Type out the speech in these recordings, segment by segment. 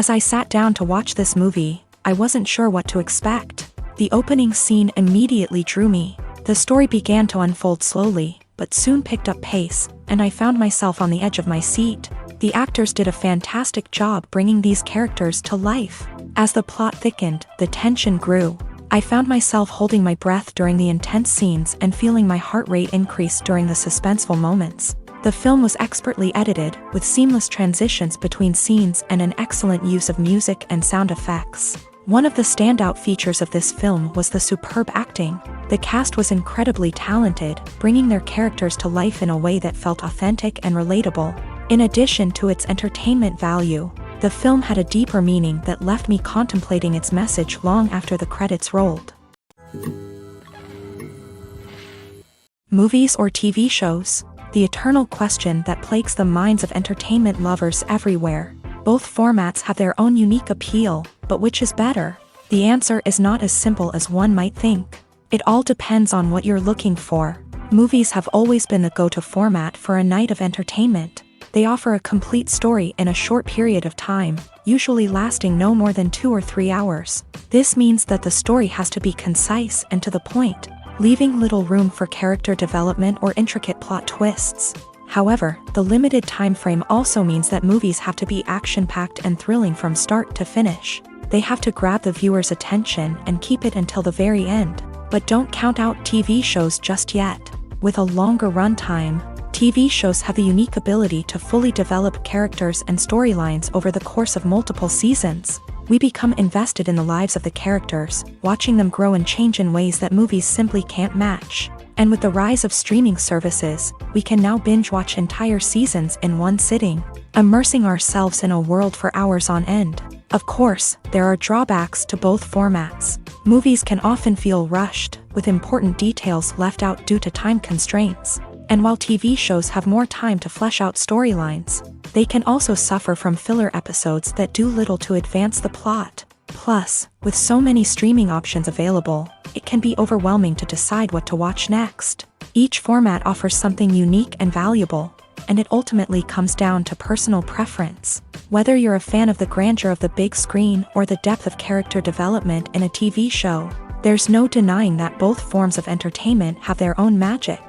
As I sat down to watch this movie, I wasn't sure what to expect. The opening scene immediately drew me. The story began to unfold slowly, but soon picked up pace, and I found myself on the edge of my seat. The actors did a fantastic job bringing these characters to life. As the plot thickened, the tension grew. I found myself holding my breath during the intense scenes and feeling my heart rate increase during the suspenseful moments. The film was expertly edited, with seamless transitions between scenes and an excellent use of music and sound effects. One of the standout features of this film was the superb acting. The cast was incredibly talented, bringing their characters to life in a way that felt authentic and relatable. In addition to its entertainment value, the film had a deeper meaning that left me contemplating its message long after the credits rolled. Movies or TV shows? The eternal question that plagues the minds of entertainment lovers everywhere. Both formats have their own unique appeal, but which is better? The answer is not as simple as one might think. It all depends on what you're looking for. Movies have always been the go-to format for a night of entertainment. They offer a complete story in a short period of time, usually lasting no more than 2 or 3 hours. This means that the story has to be concise and to the point, leaving little room for character development or intricate plot twists. However, the limited time frame also means that movies have to be action-packed and thrilling from start to finish. They have to grab the viewer's attention and keep it until the very end. But don't count out TV shows just yet. With a longer runtime, TV shows have the unique ability to fully develop characters and storylines over the course of multiple seasons. We become invested in the lives of the characters, watching them grow and change in ways that movies simply can't match. And with the rise of streaming services, we can now binge-watch entire seasons in one sitting, immersing ourselves in a world for hours on end. Of course, there are drawbacks to both formats. Movies can often feel rushed, with important details left out due to time constraints. And while TV shows have more time to flesh out storylines, they can also suffer from filler episodes that do little to advance the plot. Plus, with so many streaming options available, it can be overwhelming to decide what to watch next. Each format offers something unique and valuable, and it ultimately comes down to personal preference. Whether you're a fan of the grandeur of the big screen or the depth of character development in a TV show, there's no denying that both forms of entertainment have their own magic.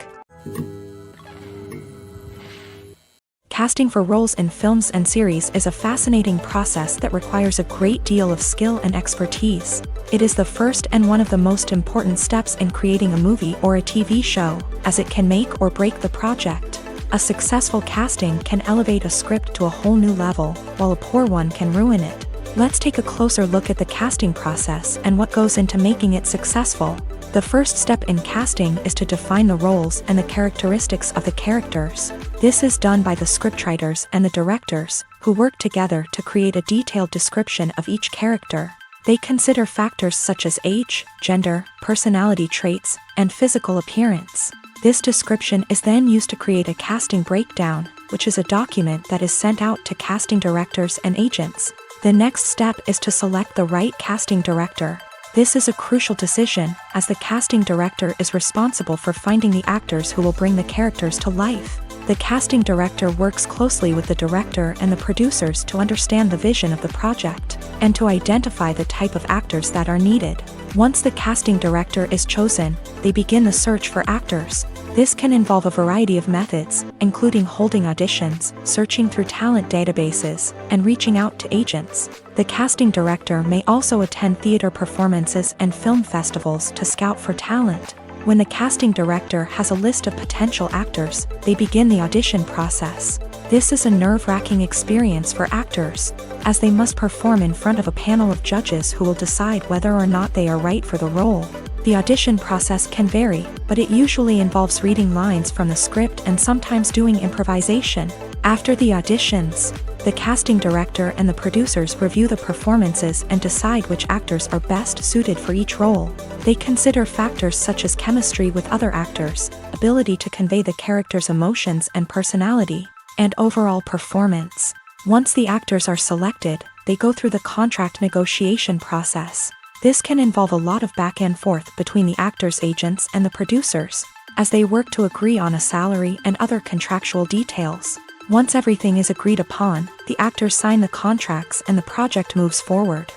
Casting for roles in films and series is a fascinating process that requires a great deal of skill and expertise. It is the first and one of the most important steps in creating a movie or a TV show, as it can make or break the project. A successful casting can elevate a script to a whole new level, while a poor one can ruin it. Let's take a closer look at the casting process and what goes into making it successful. The first step in casting is to define the roles and the characteristics of the characters. This is done by the scriptwriters and the directors, who work together to create a detailed description of each character. They consider factors such as age, gender, personality traits, and physical appearance. This description is then used to create a casting breakdown, which is a document that is sent out to casting directors and agents. The next step is to select the right casting director. This is a crucial decision, as the casting director is responsible for finding the actors who will bring the characters to life. The casting director works closely with the director and the producers to understand the vision of the project, and to identify the type of actors that are needed. Once the casting director is chosen, they begin the search for actors. This can involve a variety of methods, including holding auditions, searching through talent databases, and reaching out to agents. The casting director may also attend theater performances and film festivals to scout for talent. When the casting director has a list of potential actors, they begin the audition process. This is a nerve-wracking experience for actors, as they must perform in front of a panel of judges who will decide whether or not they are right for the role. The audition process can vary, but it usually involves reading lines from the script and sometimes doing improvisation. After the auditions, the casting director and the producers review the performances and decide which actors are best suited for each role. They consider factors such as chemistry with other actors, ability to convey the character's emotions and personality, and overall performance. Once the actors are selected, they go through the contract negotiation process. This can involve a lot of back and forth between the actors' agents and the producers, as they work to agree on a salary and other contractual details. Once everything is agreed upon, the actors sign the contracts and the project moves forward.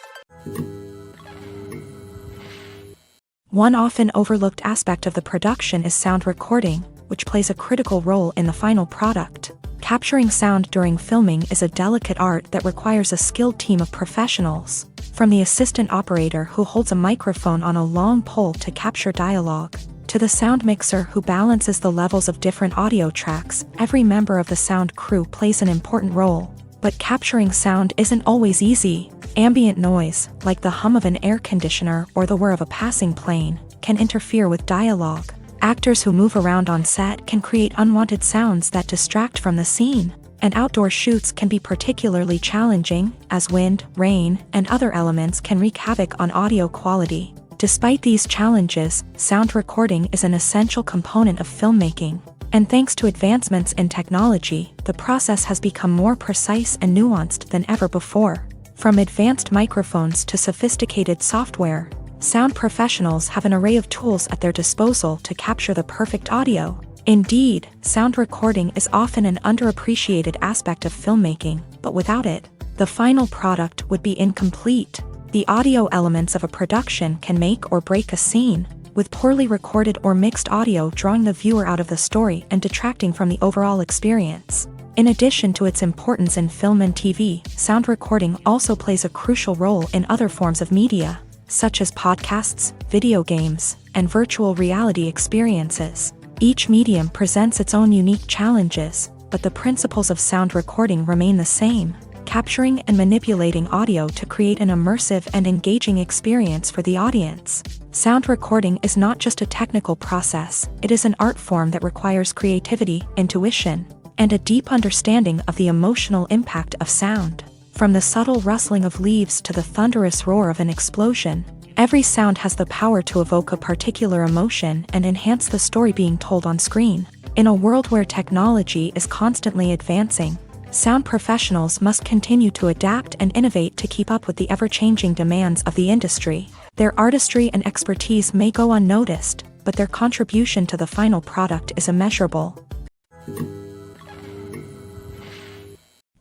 One often overlooked aspect of the production is sound recording, which plays a critical role in the final product. Capturing sound during filming is a delicate art that requires a skilled team of professionals. From the assistant operator who holds a microphone on a long pole to capture dialogue, to the sound mixer who balances the levels of different audio tracks, every member of the sound crew plays an important role. But capturing sound isn't always easy. Ambient noise, like the hum of an air conditioner or the whir of a passing plane, can interfere with dialogue. Actors who move around on set can create unwanted sounds that distract from the scene. And outdoor shoots can be particularly challenging, as wind, rain, and other elements can wreak havoc on audio quality. Despite these challenges, sound recording is an essential component of filmmaking. And thanks to advancements in technology, the process has become more precise and nuanced than ever before. From advanced microphones to sophisticated software, sound professionals have an array of tools at their disposal to capture the perfect audio. Indeed, sound recording is often an underappreciated aspect of filmmaking, but without it, the final product would be incomplete. The audio elements of a production can make or break a scene, with poorly recorded or mixed audio drawing the viewer out of the story and detracting from the overall experience. In addition to its importance in film and TV, sound recording also plays a crucial role in other forms of media, such as podcasts, video games, and virtual reality experiences. Each medium presents its own unique challenges, but the principles of sound recording remain the same, capturing and manipulating audio to create an immersive and engaging experience for the audience. Sound recording is not just a technical process, it is an art form that requires creativity, intuition, and a deep understanding of the emotional impact of sound. From the subtle rustling of leaves to the thunderous roar of an explosion, every sound has the power to evoke a particular emotion and enhance the story being told on screen. In a world where technology is constantly advancing, sound professionals must continue to adapt and innovate to keep up with the ever-changing demands of the industry. Their artistry and expertise may go unnoticed, but their contribution to the final product is immeasurable.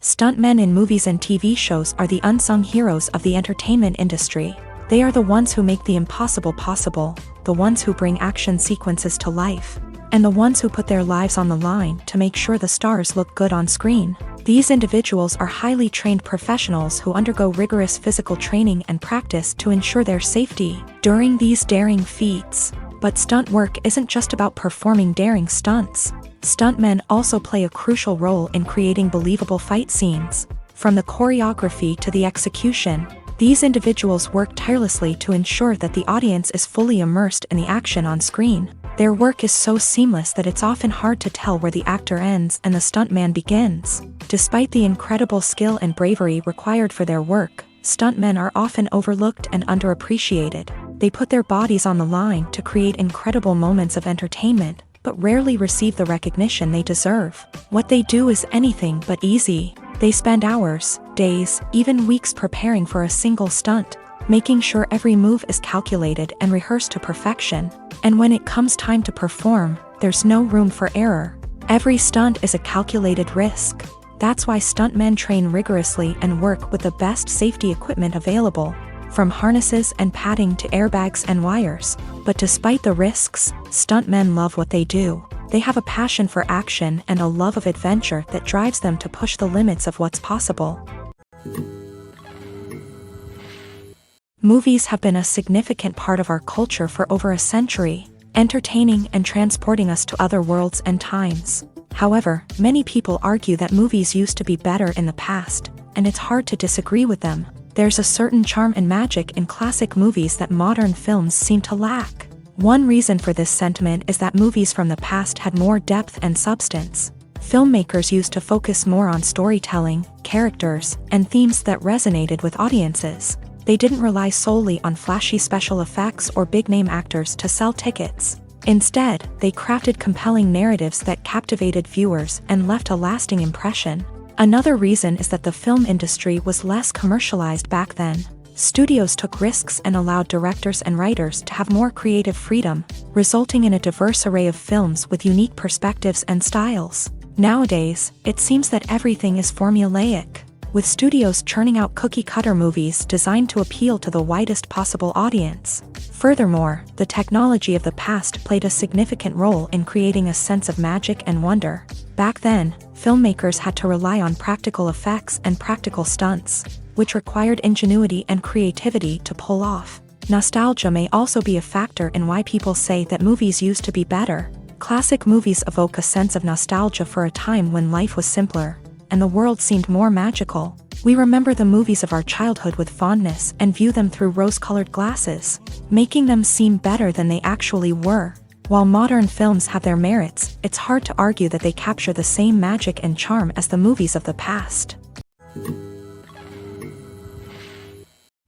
Stuntmen in movies and TV shows are the unsung heroes of the entertainment industry. They are the ones who make the impossible possible, the ones who bring action sequences to life, and the ones who put their lives on the line to make sure the stars look good on screen. These individuals are highly trained professionals who undergo rigorous physical training and practice to ensure their safety during these daring feats. But stunt work isn't just about performing daring stunts. Stuntmen also play a crucial role in creating believable fight scenes. From the choreography to the execution, these individuals work tirelessly to ensure that the audience is fully immersed in the action on screen. Their work is so seamless that it's often hard to tell where the actor ends and the stuntman begins. Despite the incredible skill and bravery required for their work, stuntmen are often overlooked and underappreciated. They put their bodies on the line to create incredible moments of entertainment, but rarely receive the recognition they deserve. What they do is anything but easy. They spend hours, days, even weeks preparing for a single stunt, making sure every move is calculated and rehearsed to perfection. And when it comes time to perform, there's no room for error. Every stunt is a calculated risk. That's why stuntmen train rigorously and work with the best safety equipment available, from harnesses and padding to airbags and wires. But despite the risks, stuntmen love what they do. They have a passion for action and a love of adventure that drives them to push the limits of what's possible. Movies have been a significant part of our culture for over a century, entertaining and transporting us to other worlds and times. However, many people argue that movies used to be better in the past, and it's hard to disagree with them. There's a certain charm and magic in classic movies that modern films seem to lack. One reason for this sentiment is that movies from the past had more depth and substance. Filmmakers used to focus more on storytelling, characters, and themes that resonated with audiences. They didn't rely solely on flashy special effects or big-name actors to sell tickets. Instead, they crafted compelling narratives that captivated viewers and left a lasting impression. Another reason is that the film industry was less commercialized back then. Studios took risks and allowed directors and writers to have more creative freedom, resulting in a diverse array of films with unique perspectives and styles. Nowadays, it seems that everything is formulaic, with studios churning out cookie-cutter movies designed to appeal to the widest possible audience. Furthermore, the technology of the past played a significant role in creating a sense of magic and wonder. Back then, filmmakers had to rely on practical effects and practical stunts, which required ingenuity and creativity to pull off. Nostalgia may also be a factor in why people say that movies used to be better. Classic movies evoke a sense of nostalgia for a time when life was simpler, and the world seemed more magical. We remember the movies of our childhood with fondness and view them through rose-colored glasses, making them seem better than they actually were. While modern films have their merits, it's hard to argue that they capture the same magic and charm as the movies of the past.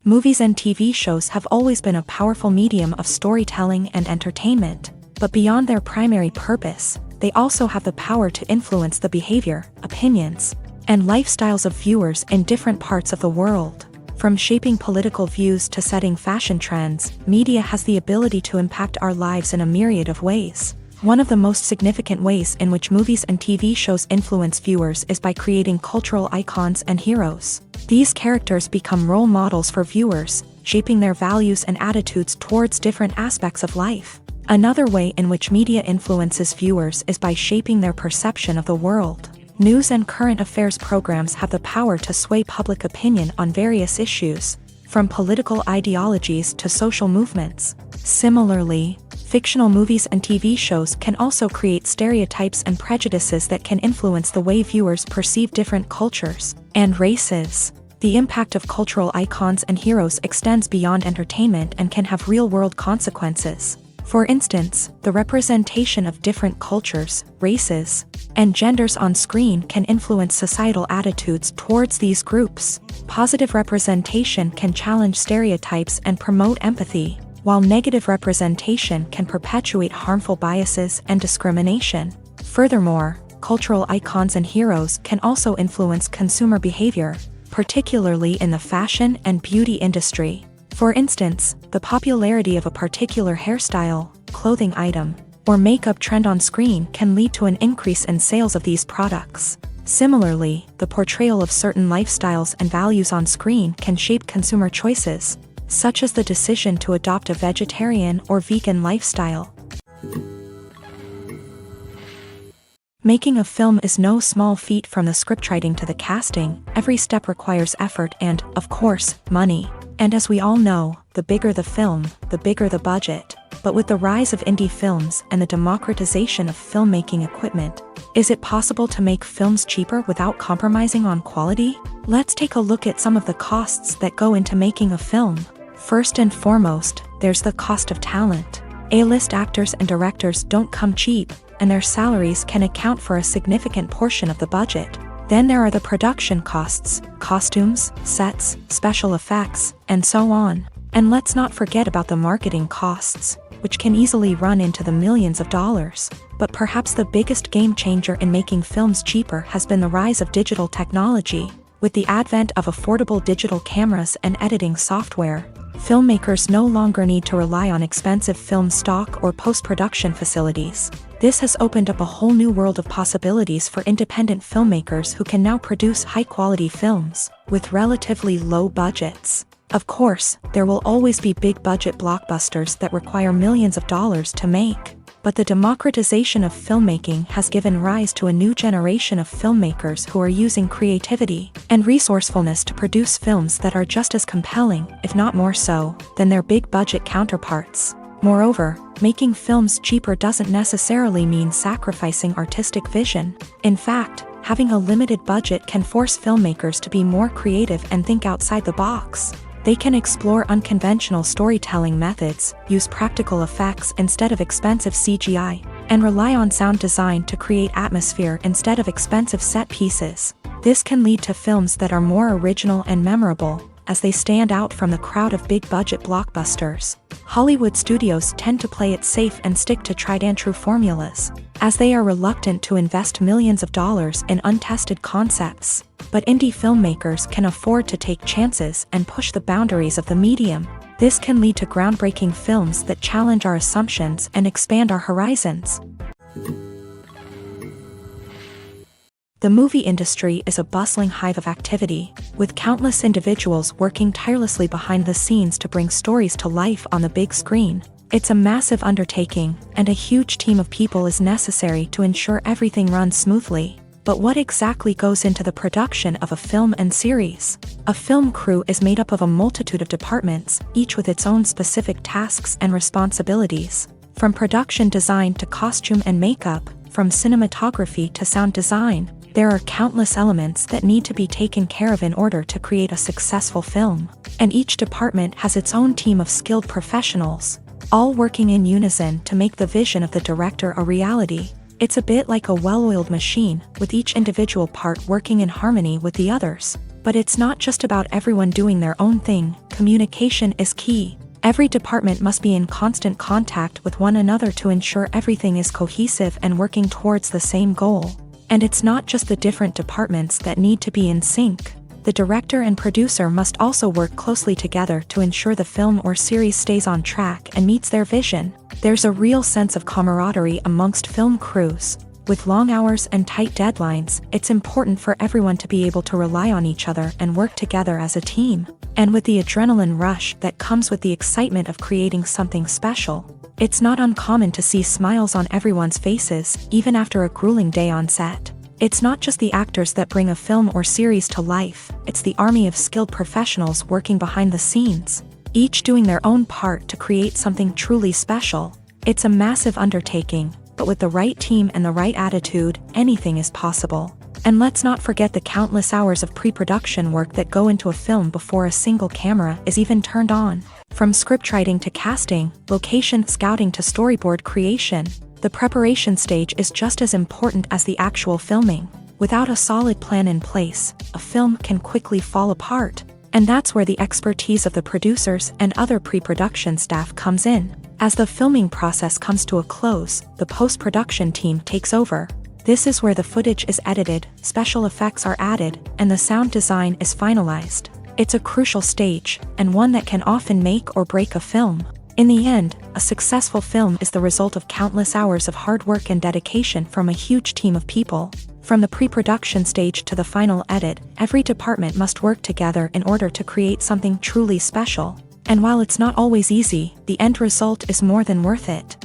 Movies and TV shows have always been a powerful medium of storytelling and entertainment, but beyond their primary purpose, they also have the power to influence the behavior, opinions, and lifestyles of viewers in different parts of the world. From shaping political views to setting fashion trends, media has the ability to impact our lives in a myriad of ways. One of the most significant ways in which movies and TV shows influence viewers is by creating cultural icons and heroes. These characters become role models for viewers, shaping their values and attitudes towards different aspects of life. Another way in which media influences viewers is by shaping their perception of the world. News and current affairs programs have the power to sway public opinion on various issues, from political ideologies to social movements. Similarly, fictional movies and TV shows can also create stereotypes and prejudices that can influence the way viewers perceive different cultures and races. The impact of cultural icons and heroes extends beyond entertainment and can have real-world consequences. For instance, the representation of different cultures, races, and genders on screen can influence societal attitudes towards these groups. Positive representation can challenge stereotypes and promote empathy, while negative representation can perpetuate harmful biases and discrimination. Furthermore, cultural icons and heroes can also influence consumer behavior, particularly in the fashion and beauty industry. For instance, the popularity of a particular hairstyle, clothing item, or makeup trend on screen can lead to an increase in sales of these products. Similarly, the portrayal of certain lifestyles and values on screen can shape consumer choices, such as the decision to adopt a vegetarian or vegan lifestyle. Making a film is no small feat. From the scriptwriting to the casting, every step requires effort and, of course, money. And as we all know, the bigger the film, the bigger the budget. But with the rise of indie films and the democratization of filmmaking equipment, is it possible to make films cheaper without compromising on quality? Let's take a look at some of the costs that go into making a film. First and foremost, there's the cost of talent. A-list actors and directors don't come cheap, and their salaries can account for a significant portion of the budget. Then there are the production costs, costumes, sets, special effects, and so on. And let's not forget about the marketing costs, which can easily run into the millions of dollars. But perhaps the biggest game changer in making films cheaper has been the rise of digital technology. With the advent of affordable digital cameras and editing software, filmmakers no longer need to rely on expensive film stock or post-production facilities. This has opened up a whole new world of possibilities for independent filmmakers who can now produce high-quality films with relatively low budgets. Of course, there will always be big-budget blockbusters that require millions of dollars to make. But the democratization of filmmaking has given rise to a new generation of filmmakers who are using creativity and resourcefulness to produce films that are just as compelling, if not more so, than their big-budget counterparts. Moreover, making films cheaper doesn't necessarily mean sacrificing artistic vision. In fact, having a limited budget can force filmmakers to be more creative and think outside the box. They can explore unconventional storytelling methods, use practical effects instead of expensive CGI, and rely on sound design to create atmosphere instead of expensive set pieces. This can lead to films that are more original and memorable, as they stand out from the crowd of big-budget blockbusters. Hollywood studios tend to play it safe and stick to tried-and-true formulas, as they are reluctant to invest millions of dollars in untested concepts. But indie filmmakers can afford to take chances and push the boundaries of the medium. This can lead to groundbreaking films that challenge our assumptions and expand our horizons. The movie industry is a bustling hive of activity, with countless individuals working tirelessly behind the scenes to bring stories to life on the big screen. It's a massive undertaking, and a huge team of people is necessary to ensure everything runs smoothly. But what exactly goes into the production of a film and series? A film crew is made up of a multitude of departments, each with its own specific tasks and responsibilities. From production design to costume and makeup, from cinematography to sound design, there are countless elements that need to be taken care of in order to create a successful film. And each department has its own team of skilled professionals, all working in unison to make the vision of the director a reality. It's a bit like a well-oiled machine, with each individual part working in harmony with the others. But it's not just about everyone doing their own thing. Communication is key. Every department must be in constant contact with one another to ensure everything is cohesive and working towards the same goal. And it's not just the different departments that need to be in sync. The director and producer must also work closely together to ensure the film or series stays on track and meets their vision. There's a real sense of camaraderie amongst film crews. With long hours and tight deadlines, it's important for everyone to be able to rely on each other and work together as a team. And with the adrenaline rush that comes with the excitement of creating something special, it's not uncommon to see smiles on everyone's faces, even after a grueling day on set. It's not just the actors that bring a film or series to life, it's the army of skilled professionals working behind the scenes, each doing their own part to create something truly special. It's a massive undertaking, but with the right team and the right attitude, anything is possible. And let's not forget the countless hours of pre-production work that go into a film before a single camera is even turned on. From scriptwriting to casting, location scouting to storyboard creation, the preparation stage is just as important as the actual filming. Without a solid plan in place, a film can quickly fall apart. And that's where the expertise of the producers and other pre-production staff comes in. As the filming process comes to a close, the post-production team takes over. This is where the footage is edited, special effects are added, and the sound design is finalized. It's a crucial stage, and one that can often make or break a film. In the end, a successful film is the result of countless hours of hard work and dedication from a huge team of people. From the pre-production stage to the final edit, every department must work together in order to create something truly special. And while it's not always easy, the end result is more than worth it.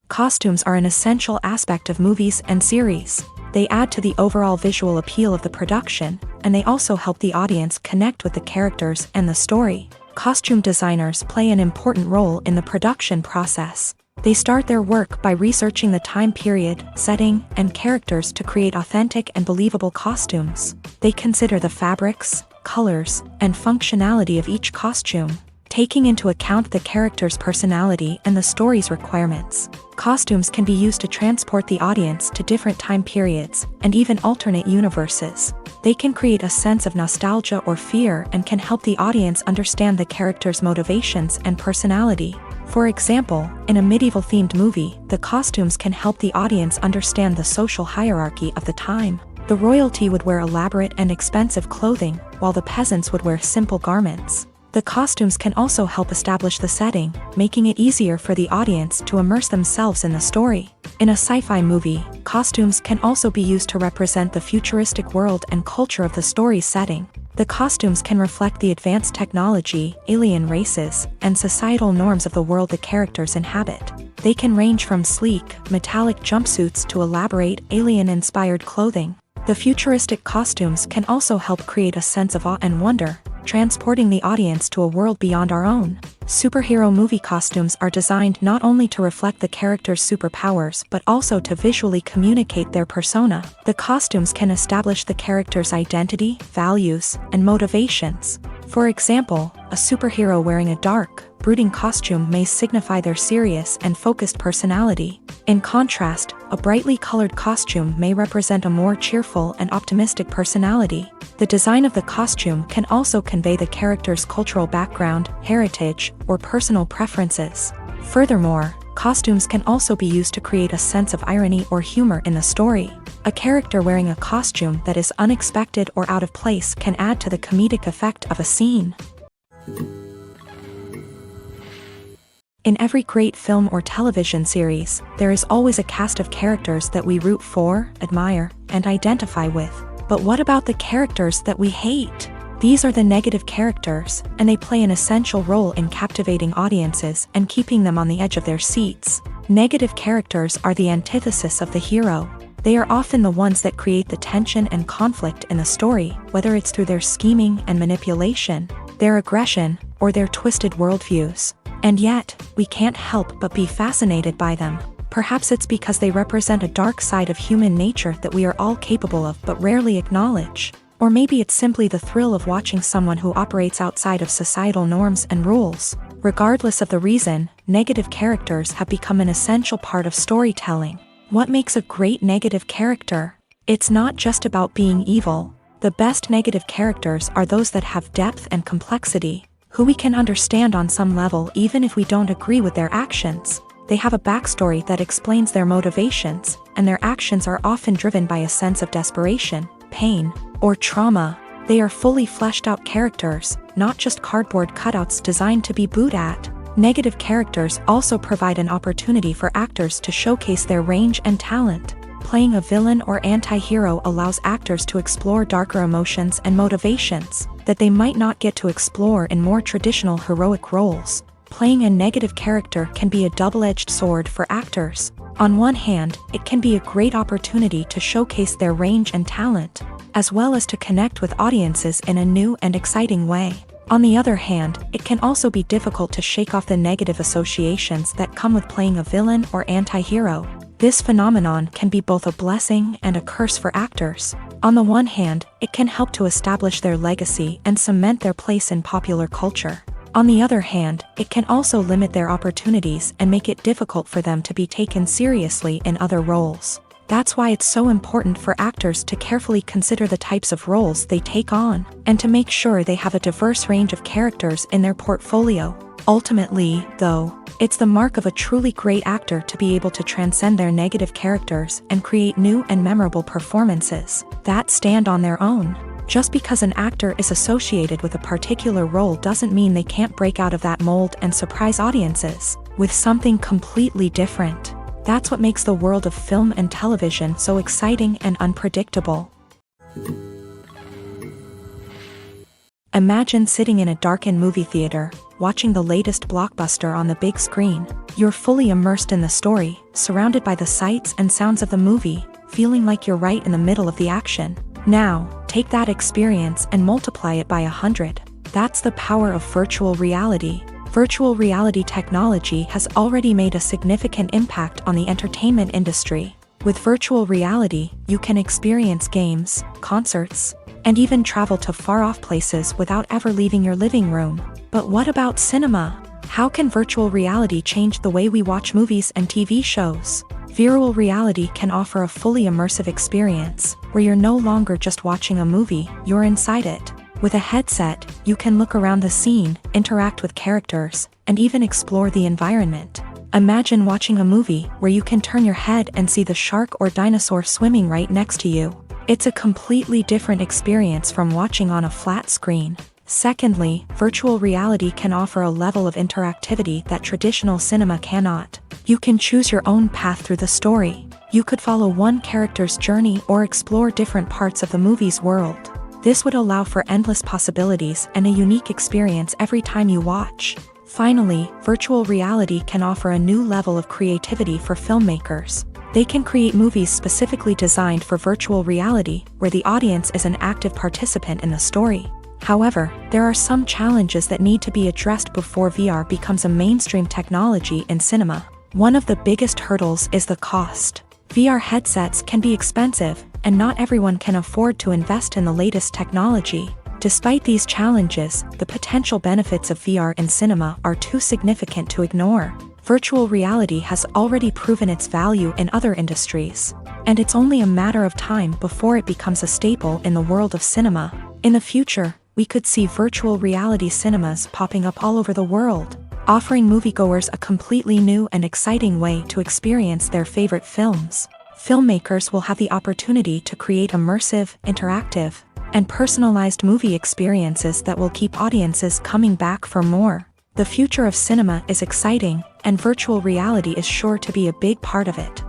Costumes are an essential aspect of movies and series. They add to the overall visual appeal of the production, and they also help the audience connect with the characters and the story. Costume designers play an important role in the production process. They start their work by researching the time period, setting, and characters to create authentic and believable costumes. They consider the fabrics, colors, and functionality of each costume, taking into account the character's personality and the story's requirements. Costumes can be used to transport the audience to different time periods and even alternate universes. They can create a sense of nostalgia or fear and can help the audience understand the character's motivations and personality. For example, in a medieval-themed movie, the costumes can help the audience understand the social hierarchy of the time. The royalty would wear elaborate and expensive clothing, while the peasants would wear simple garments. The costumes can also help establish the setting, making it easier for the audience to immerse themselves in the story. In a sci-fi movie, costumes can also be used to represent the futuristic world and culture of the story's setting. The costumes can reflect the advanced technology, alien races, and societal norms of the world the characters inhabit. They can range from sleek, metallic jumpsuits to elaborate, alien-inspired clothing. The futuristic costumes can also help create a sense of awe and wonder, transporting the audience to a world beyond our own. Superhero movie costumes are designed not only to reflect the character's superpowers but also to visually communicate their persona. The costumes can establish the character's identity, values, and motivations. For example, a superhero wearing a dark, brooding costume may signify their serious and focused personality. In contrast, a brightly colored costume may represent a more cheerful and optimistic personality. The design of the costume can also convey the character's cultural background, heritage, or personal preferences. Furthermore, costumes can also be used to create a sense of irony or humor in the story. A character wearing a costume that is unexpected or out of place can add to the comedic effect of a scene. In every great film or television series, there is always a cast of characters that we root for, admire, and identify with. But what about the characters that we hate? These are the negative characters, and they play an essential role in captivating audiences and keeping them on the edge of their seats. Negative characters are the antithesis of the hero. They are often the ones that create the tension and conflict in the story, whether it's through their scheming and manipulation, their aggression, or their twisted worldviews. And yet, we can't help but be fascinated by them. Perhaps it's because they represent a dark side of human nature that we are all capable of but rarely acknowledge. Or maybe it's simply the thrill of watching someone who operates outside of societal norms and rules. Regardless of the reason, negative characters have become an essential part of storytelling. What makes a great negative character? It's not just about being evil. The best negative characters are those that have depth and complexity, who we can understand on some level even if we don't agree with their actions. They have a backstory that explains their motivations, and their actions are often driven by a sense of desperation, pain, or trauma. They are fully fleshed out characters, not just cardboard cutouts designed to be booed at. Negative characters also provide an opportunity for actors to showcase their range and talent. Playing a villain or anti-hero allows actors to explore darker emotions and motivations that they might not get to explore in more traditional heroic roles. Playing a negative character can be a double-edged sword for actors. On one hand, it can be a great opportunity to showcase their range and talent, as well as to connect with audiences in a new and exciting way. On the other hand, it can also be difficult to shake off the negative associations that come with playing a villain or anti-hero. This phenomenon can be both a blessing and a curse for actors. On the one hand, it can help to establish their legacy and cement their place in popular culture. On the other hand, it can also limit their opportunities and make it difficult for them to be taken seriously in other roles. That's why it's so important for actors to carefully consider the types of roles they take on, and to make sure they have a diverse range of characters in their portfolio. Ultimately, though, it's the mark of a truly great actor to be able to transcend their negative characters and create new and memorable performances that stand on their own. Just because an actor is associated with a particular role doesn't mean they can't break out of that mold and surprise audiences with something completely different. That's what makes the world of film and television so exciting and unpredictable. Imagine sitting in a darkened movie theater, watching the latest blockbuster on the big screen. You're fully immersed in the story, surrounded by the sights and sounds of the movie, feeling like you're right in the middle of the action. Now, take that experience and multiply it by 100. That's the power of virtual reality. Virtual reality technology has already made a significant impact on the entertainment industry. With virtual reality, you can experience games, concerts, and even travel to far-off places without ever leaving your living room. But what about cinema? How can virtual reality change the way we watch movies and TV shows? Virtual reality can offer a fully immersive experience, where you're no longer just watching a movie, you're inside it. With a headset, you can look around the scene, interact with characters, and even explore the environment. Imagine watching a movie where you can turn your head and see the shark or dinosaur swimming right next to you. It's a completely different experience from watching on a flat screen. Secondly, virtual reality can offer a level of interactivity that traditional cinema cannot. You can choose your own path through the story. You could follow one character's journey or explore different parts of the movie's world. This would allow for endless possibilities and a unique experience every time you watch. Finally, virtual reality can offer a new level of creativity for filmmakers. They can create movies specifically designed for virtual reality, where the audience is an active participant in the story. However, there are some challenges that need to be addressed before VR becomes a mainstream technology in cinema. One of the biggest hurdles is the cost. VR headsets can be expensive, and not everyone can afford to invest in the latest technology. Despite these challenges, the potential benefits of VR in cinema are too significant to ignore. Virtual reality has already proven its value in other industries, and it's only a matter of time before it becomes a staple in the world of cinema. In the future, we could see virtual reality cinemas popping up all over the world, offering moviegoers a completely new and exciting way to experience their favorite films. Filmmakers will have the opportunity to create immersive, interactive, and personalized movie experiences that will keep audiences coming back for more. The future of cinema is exciting, and virtual reality is sure to be a big part of it.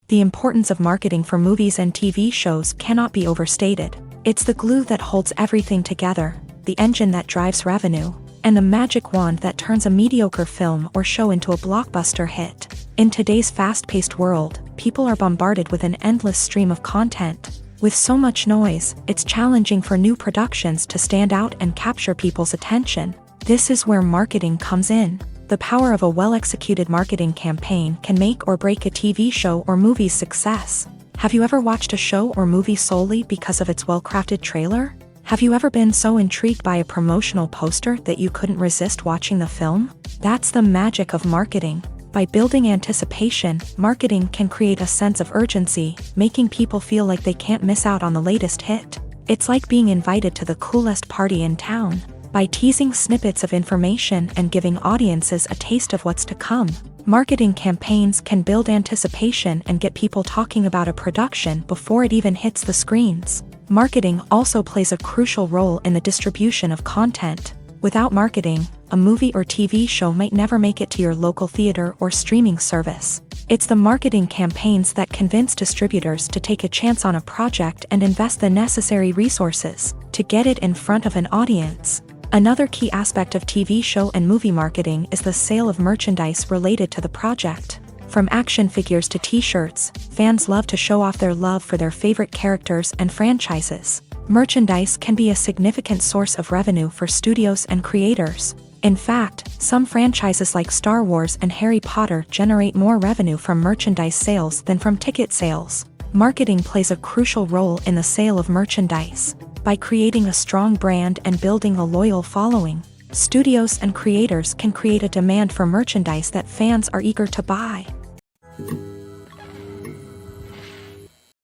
The importance of marketing for movies and TV shows cannot be overstated. It's the glue that holds everything together, the engine that drives revenue, and the magic wand that turns a mediocre film or show into a blockbuster hit. In today's fast-paced world, people are bombarded with an endless stream of content. With so much noise, it's challenging for new productions to stand out and capture people's attention. This is where marketing comes in. The power of a well-executed marketing campaign can make or break a TV show or movie's success. Have you ever watched a show or movie solely because of its well-crafted trailer? Have you ever been so intrigued by a promotional poster that you couldn't resist watching the film? That's the magic of marketing. By building anticipation, marketing can create a sense of urgency, making people feel like they can't miss out on the latest hit. It's like being invited to the coolest party in town. By teasing snippets of information and giving audiences a taste of what's to come, marketing campaigns can build anticipation and get people talking about a production before it even hits the screens. Marketing also plays a crucial role in the distribution of content. Without marketing, a movie or TV show might never make it to your local theater or streaming service. It's the marketing campaigns that convince distributors to take a chance on a project and invest the necessary resources to get it in front of an audience. Another key aspect of TV show and movie marketing is the sale of merchandise related to the project. From action figures to t-shirts, fans love to show off their love for their favorite characters and franchises. Merchandise can be a significant source of revenue for studios and creators. In fact, some franchises like Star Wars and Harry Potter generate more revenue from merchandise sales than from ticket sales. Marketing plays a crucial role in the sale of merchandise. By creating a strong brand and building a loyal following, studios and creators can create a demand for merchandise that fans are eager to buy.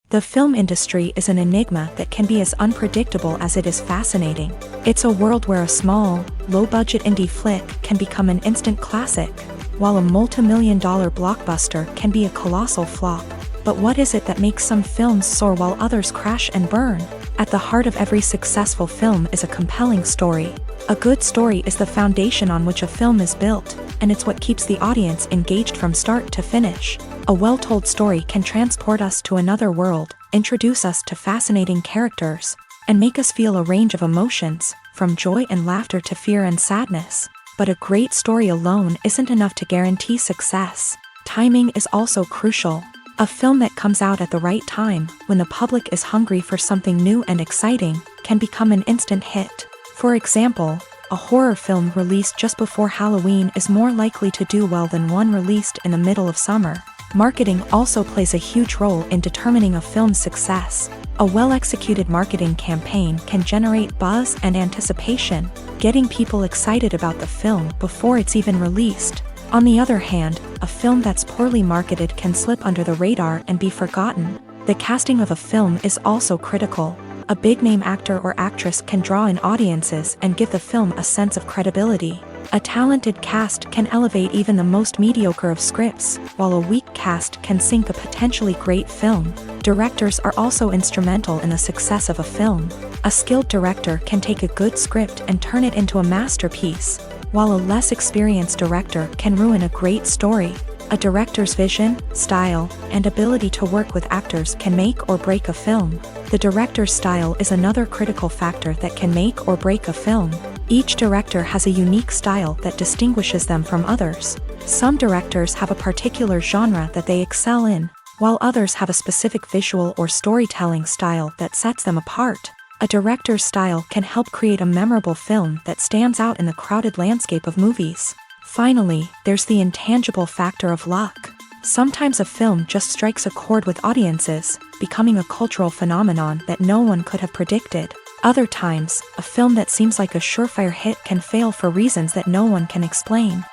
The film industry is an enigma that can be as unpredictable as it is fascinating. It's a world where a small, low-budget indie flick can become an instant classic, while a multi-million-dollar blockbuster can be a colossal flop. But what is it that makes some films soar while others crash and burn? At the heart of every successful film is a compelling story. A good story is the foundation on which a film is built, and it's what keeps the audience engaged from start to finish. A well-told story can transport us to another world, introduce us to fascinating characters, and make us feel a range of emotions, from joy and laughter to fear and sadness. But a great story alone isn't enough to guarantee success. Timing is also crucial. A film that comes out at the right time, when the public is hungry for something new and exciting, can become an instant hit. For example, a horror film released just before Halloween is more likely to do well than one released in the middle of summer. Marketing also plays a huge role in determining a film's success. A well-executed marketing campaign can generate buzz and anticipation, getting people excited about the film before it's even released. On the other hand, a film that's poorly marketed can slip under the radar and be forgotten. The casting of a film is also critical. A big-name actor or actress can draw in audiences and give the film a sense of credibility. A talented cast can elevate even the most mediocre of scripts, while a weak cast can sink a potentially great film. Directors are also instrumental in the success of a film. A skilled director can take a good script and turn it into a masterpiece, while a less experienced director can ruin a great story. A director's vision, style, and ability to work with actors can make or break a film. The director's style is another critical factor that can make or break a film. Each director has a unique style that distinguishes them from others. Some directors have a particular genre that they excel in, while others have a specific visual or storytelling style that sets them apart. A director's style can help create a memorable film that stands out in the crowded landscape of movies. Finally, there's the intangible factor of luck. Sometimes a film just strikes a chord with audiences, becoming a cultural phenomenon that no one could have predicted. Other times, a film that seems like a surefire hit can fail for reasons that no one can explain.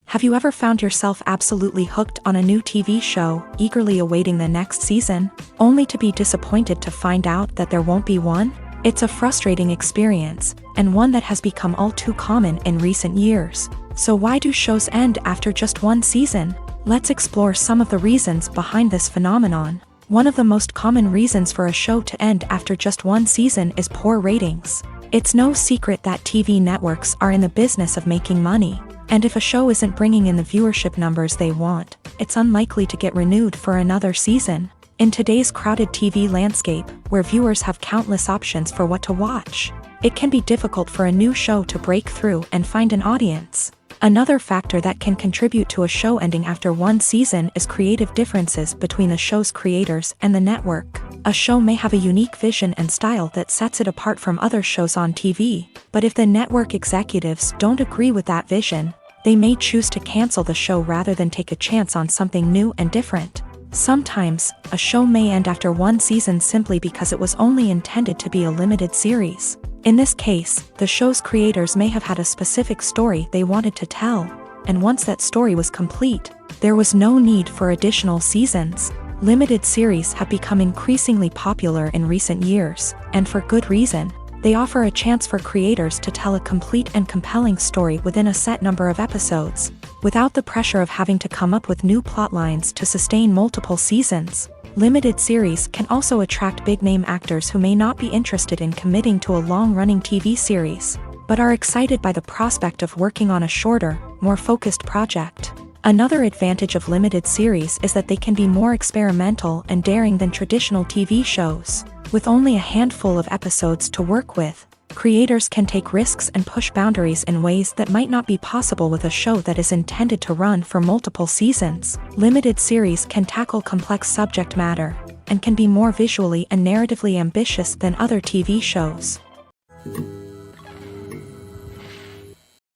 Have you ever found yourself absolutely hooked on a new TV show, eagerly awaiting the next season, only to be disappointed to find out that there won't be one? It's a frustrating experience, and one that has become all too common in recent years. So why do shows end after just one season? Let's explore some of the reasons behind this phenomenon. One of the most common reasons for a show to end after just one season is poor ratings. It's no secret that TV networks are in the business of making money. And if a show isn't bringing in the viewership numbers they want, it's unlikely to get renewed for another season. In today's crowded TV landscape, where viewers have countless options for what to watch, it can be difficult for a new show to break through and find an audience. Another factor that can contribute to a show ending after one season is creative differences between the show's creators and the network. A show may have a unique vision and style that sets it apart from other shows on TV, but if the network executives don't agree with that vision, they may choose to cancel the show rather than take a chance on something new and different. Sometimes, a show may end after one season simply because it was only intended to be a limited series. In this case, the show's creators may have had a specific story they wanted to tell, and once that story was complete, there was no need for additional seasons. Limited series have become increasingly popular in recent years, and for good reason. They offer a chance for creators to tell a complete and compelling story within a set number of episodes, without the pressure of having to come up with new plotlines to sustain multiple seasons. Limited series can also attract big-name actors who may not be interested in committing to a long-running TV series, but are excited by the prospect of working on a shorter, more focused project. Another advantage of limited series is that they can be more experimental and daring than traditional TV shows. With only a handful of episodes to work with, creators can take risks and push boundaries in ways that might not be possible with a show that is intended to run for multiple seasons. Limited series can tackle complex subject matter, and can be more visually and narratively ambitious than other TV shows.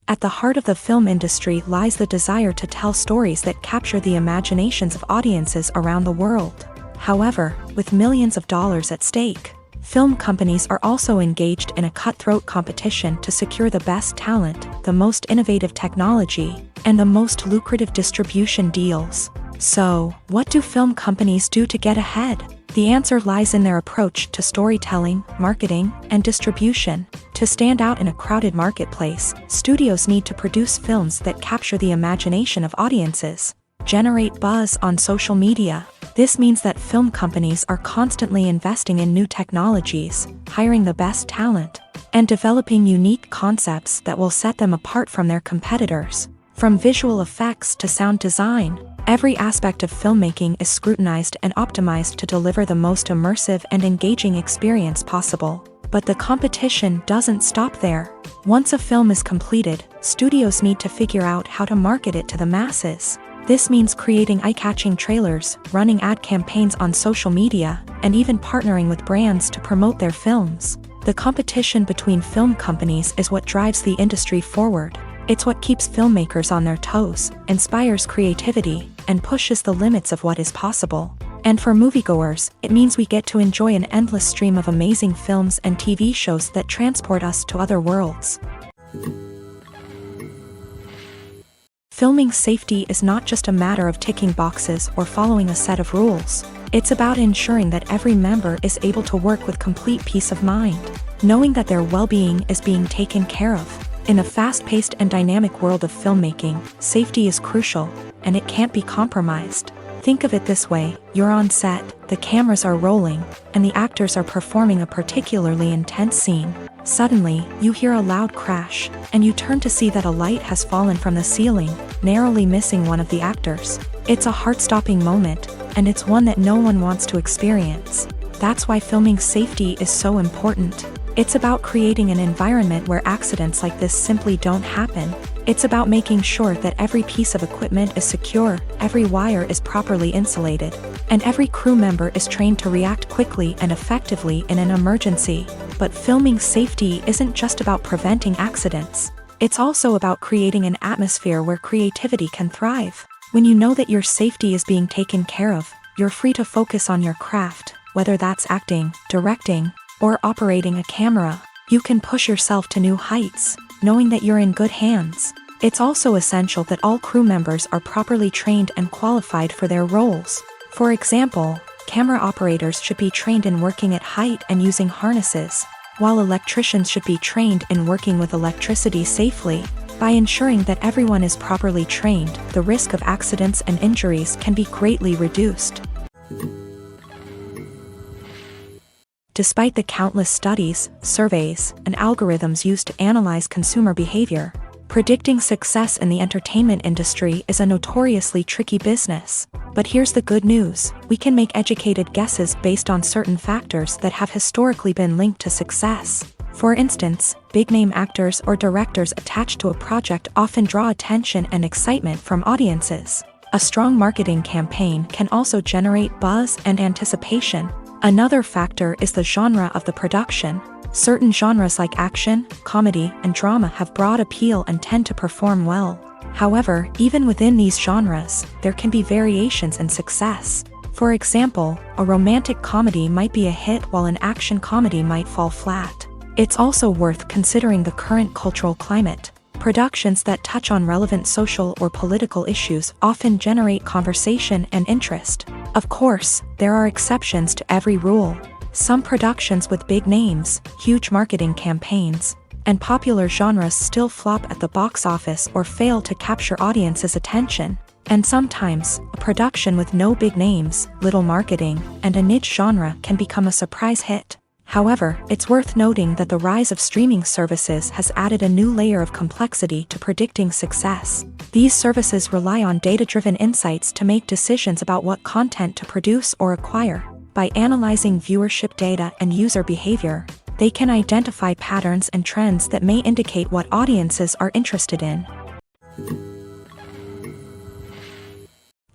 At the heart of the film industry lies the desire to tell stories that capture the imaginations of audiences around the world. However, with millions of dollars at stake, film companies are also engaged in a cutthroat competition to secure the best talent, the most innovative technology, and the most lucrative distribution deals. So, what do film companies do to get ahead? The answer lies in their approach to storytelling, marketing, and distribution. To stand out in a crowded marketplace, studios need to produce films that capture the imagination of audiences, generate buzz on social media. This means that film companies are constantly investing in new technologies, hiring the best talent, and developing unique concepts that will set them apart from their competitors. From visual effects to sound design, every aspect of filmmaking is scrutinized and optimized to deliver the most immersive and engaging experience possible. But the competition doesn't stop there. Once a film is completed, studios need to figure out how to market it to the masses. This means creating eye-catching trailers, running ad campaigns on social media, and even partnering with brands to promote their films. The competition between film companies is what drives the industry forward. It's what keeps filmmakers on their toes, inspires creativity, and pushes the limits of what is possible. And for moviegoers, it means we get to enjoy an endless stream of amazing films and TV shows that transport us to other worlds. Filming safety is not just a matter of ticking boxes or following a set of rules. It's about ensuring that every member is able to work with complete peace of mind, knowing that their well-being is being taken care of. In a fast-paced and dynamic world of filmmaking, safety is crucial, and it can't be compromised. Think of it this way: you're on set, the cameras are rolling, and the actors are performing a particularly intense scene. Suddenly, you hear a loud crash, and you turn to see that a light has fallen from the ceiling, narrowly missing one of the actors. It's a heart-stopping moment, and it's one that no one wants to experience. That's why filming safety is so important. It's about creating an environment where accidents like this simply don't happen. It's about making sure that every piece of equipment is secure, every wire is properly insulated, and every crew member is trained to react quickly and effectively in an emergency. But filming safety isn't just about preventing accidents. It's also about creating an atmosphere where creativity can thrive. When you know that your safety is being taken care of, you're free to focus on your craft, whether that's acting, directing, or operating a camera. You can push yourself to new heights, knowing that you're in good hands. It's also essential that all crew members are properly trained and qualified for their roles. For example, camera operators should be trained in working at height and using harnesses, while electricians should be trained in working with electricity safely. By ensuring that everyone is properly trained, the risk of accidents and injuries can be greatly reduced. Despite the countless studies, surveys, and algorithms used to analyze consumer behavior, predicting success in the entertainment industry is a notoriously tricky business. But here's the good news: we can make educated guesses based on certain factors that have historically been linked to success. For instance, big-name actors or directors attached to a project often draw attention and excitement from audiences. A strong marketing campaign can also generate buzz and anticipation. Another factor is the genre of the production. Certain genres like action, comedy, and drama have broad appeal and tend to perform well. However, even within these genres, there can be variations in success. For example, a romantic comedy might be a hit while an action comedy might fall flat. It's also worth considering the current cultural climate. Productions that touch on relevant social or political issues often generate conversation and interest. Of course, there are exceptions to every rule. Some productions with big names, huge marketing campaigns, and popular genres still flop at the box office or fail to capture audiences' attention. And sometimes, a production with no big names, little marketing, and a niche genre can become a surprise hit. However, it's worth noting that the rise of streaming services has added a new layer of complexity to predicting success. These services rely on data-driven insights to make decisions about what content to produce or acquire. By analyzing viewership data and user behavior, they can identify patterns and trends that may indicate what audiences are interested in.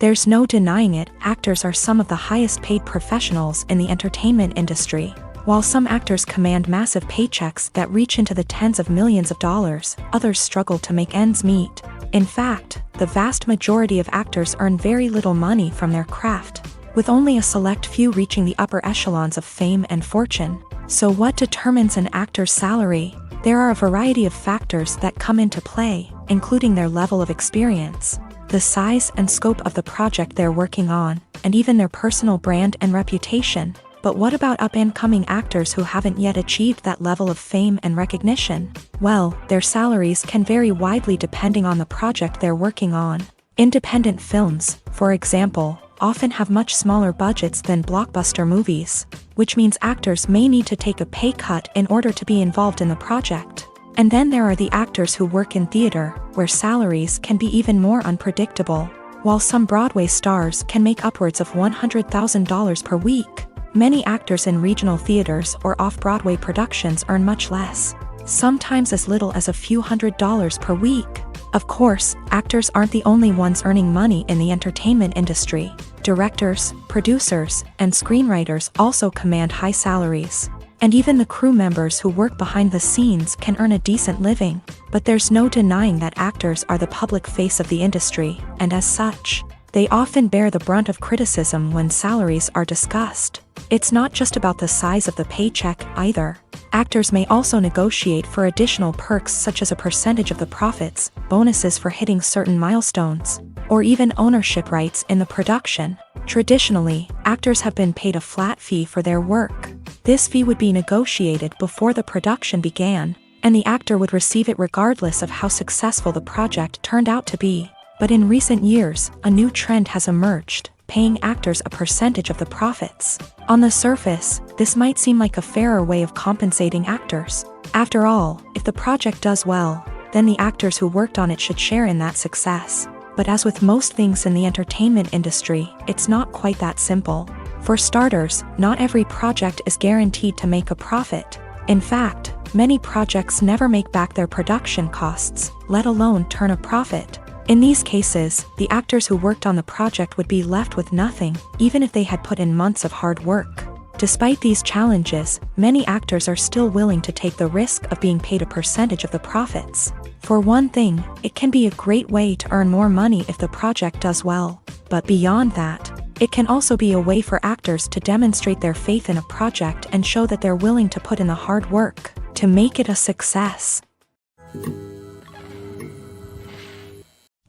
There's no denying it, actors are some of the highest-paid professionals in the entertainment industry. While some actors command massive paychecks that reach into the tens of millions of dollars, others struggle to make ends meet. In fact, the vast majority of actors earn very little money from their craft, with only a select few reaching the upper echelons of fame and fortune. So what determines an actor's salary? There are a variety of factors that come into play, including their level of experience, the size and scope of the project they're working on, and even their personal brand and reputation. But what about up-and-coming actors who haven't yet achieved that level of fame and recognition? Well, their salaries can vary widely depending on the project they're working on. Independent films, for example, often have much smaller budgets than blockbuster movies, which means actors may need to take a pay cut in order to be involved in the project. And then there are the actors who work in theater, where salaries can be even more unpredictable. While some Broadway stars can make upwards of $100,000 per week, many actors in regional theaters or off-Broadway productions earn much less, sometimes as little as a few $100s per week. Of course, actors aren't the only ones earning money in the entertainment industry. Directors, producers, and screenwriters also command high salaries. And even the crew members who work behind the scenes can earn a decent living. But there's no denying that actors are the public face of the industry, and as such, they often bear the brunt of criticism when salaries are discussed. It's not just about the size of the paycheck, either. Actors may also negotiate for additional perks such as a percentage of the profits, bonuses for hitting certain milestones, or even ownership rights in the production. Traditionally, actors have been paid a flat fee for their work. This fee would be negotiated before the production began, and the actor would receive it regardless of how successful the project turned out to be. But in recent years, a new trend has emerged: paying actors a percentage of the profits. On the surface, this might seem like a fairer way of compensating actors. After all, if the project does well, then the actors who worked on it should share in that success. But as with most things in the entertainment industry, it's not quite that simple. For starters, not every project is guaranteed to make a profit. In fact, many projects never make back their production costs, let alone turn a profit. In these cases, the actors who worked on the project would be left with nothing, even if they had put in months of hard work. Despite these challenges, many actors are still willing to take the risk of being paid a percentage of the profits. For one thing, it can be a great way to earn more money if the project does well. But beyond that, it can also be a way for actors to demonstrate their faith in a project and show that they're willing to put in the hard work to make it a success.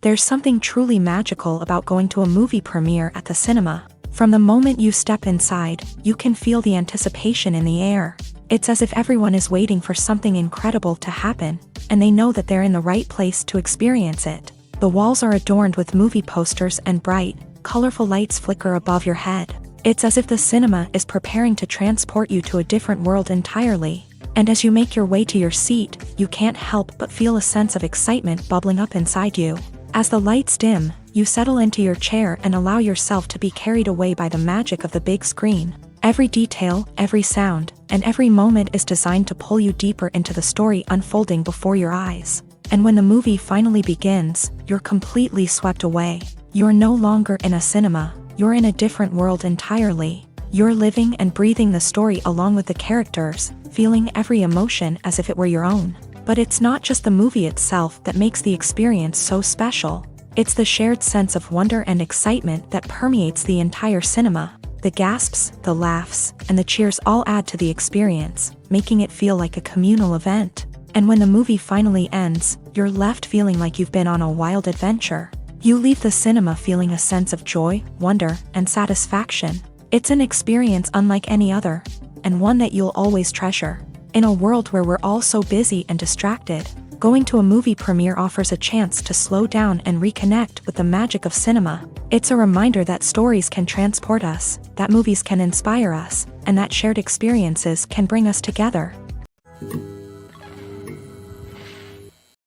There's something truly magical about going to a movie premiere at the cinema. From the moment you step inside, you can feel the anticipation in the air. It's as if everyone is waiting for something incredible to happen, and they know that they're in the right place to experience it. The walls are adorned with movie posters and bright, colorful lights flicker above your head. It's as if the cinema is preparing to transport you to a different world entirely. And as you make your way to your seat, you can't help but feel a sense of excitement bubbling up inside you. As the lights dim, you settle into your chair and allow yourself to be carried away by the magic of the big screen. Every detail, every sound, and every moment is designed to pull you deeper into the story unfolding before your eyes. And when the movie finally begins, you're completely swept away. You're no longer in a cinema, you're in a different world entirely. You're living and breathing the story along with the characters, feeling every emotion as if it were your own. But it's not just the movie itself that makes the experience so special. It's the shared sense of wonder and excitement that permeates the entire cinema. The gasps, the laughs, and the cheers all add to the experience, making it feel like a communal event. And when the movie finally ends, you're left feeling like you've been on a wild adventure. You leave the cinema feeling a sense of joy, wonder, and satisfaction. It's an experience unlike any other, and one that you'll always treasure. In a world where we're all so busy and distracted, going to a movie premiere offers a chance to slow down and reconnect with the magic of cinema. It's a reminder that stories can transport us, that movies can inspire us, and that shared experiences can bring us together.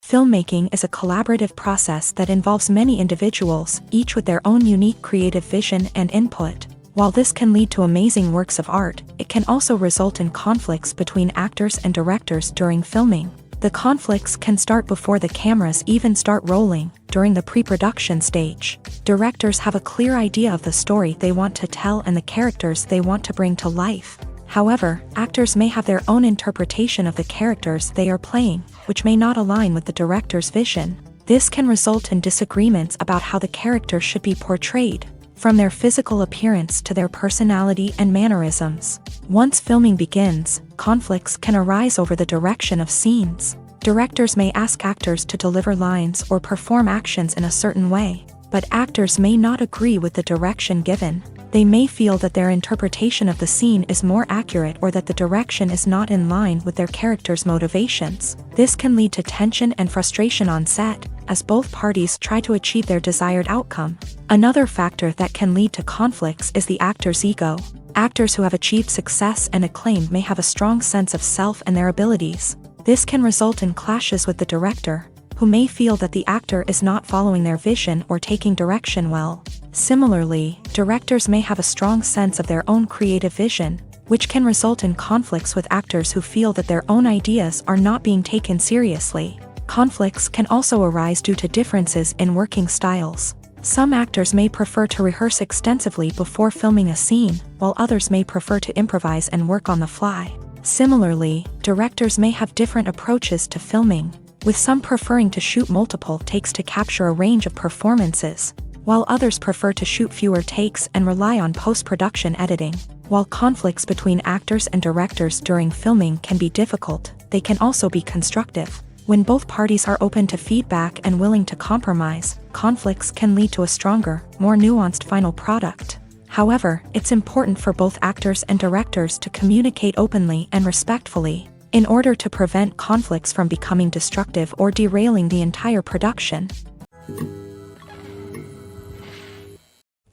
Filmmaking is a collaborative process that involves many individuals, each with their own unique creative vision and input. While this can lead to amazing works of art, it can also result in conflicts between actors and directors during filming. The conflicts can start before the cameras even start rolling, during the pre-production stage. Directors have a clear idea of the story they want to tell and the characters they want to bring to life. However, actors may have their own interpretation of the characters they are playing, which may not align with the director's vision. This can result in disagreements about how the character should be portrayed, from their physical appearance to their personality and mannerisms. Once filming begins, conflicts can arise over the direction of scenes. Directors may ask actors to deliver lines or perform actions in a certain way, but actors may not agree with the direction given. They may feel that their interpretation of the scene is more accurate or that the direction is not in line with their character's motivations. This can lead to tension and frustration on set, as both parties try to achieve their desired outcome. Another factor that can lead to conflicts is the actor's ego. Actors who have achieved success and acclaim may have a strong sense of self and their abilities. This can result in clashes with the director, who may feel that the actor is not following their vision or taking direction well. Similarly, directors may have a strong sense of their own creative vision, which can result in conflicts with actors who feel that their own ideas are not being taken seriously. Conflicts can also arise due to differences in working styles. Some actors may prefer to rehearse extensively before filming a scene, while others may prefer to improvise and work on the fly. Similarly, directors may have different approaches to filming, with some preferring to shoot multiple takes to capture a range of performances, while others prefer to shoot fewer takes and rely on post-production editing. While conflicts between actors and directors during filming can be difficult, they can also be constructive. When both parties are open to feedback and willing to compromise, conflicts can lead to a stronger, more nuanced final product. However, it's important for both actors and directors to communicate openly and respectfully, in order to prevent conflicts from becoming destructive or derailing the entire production.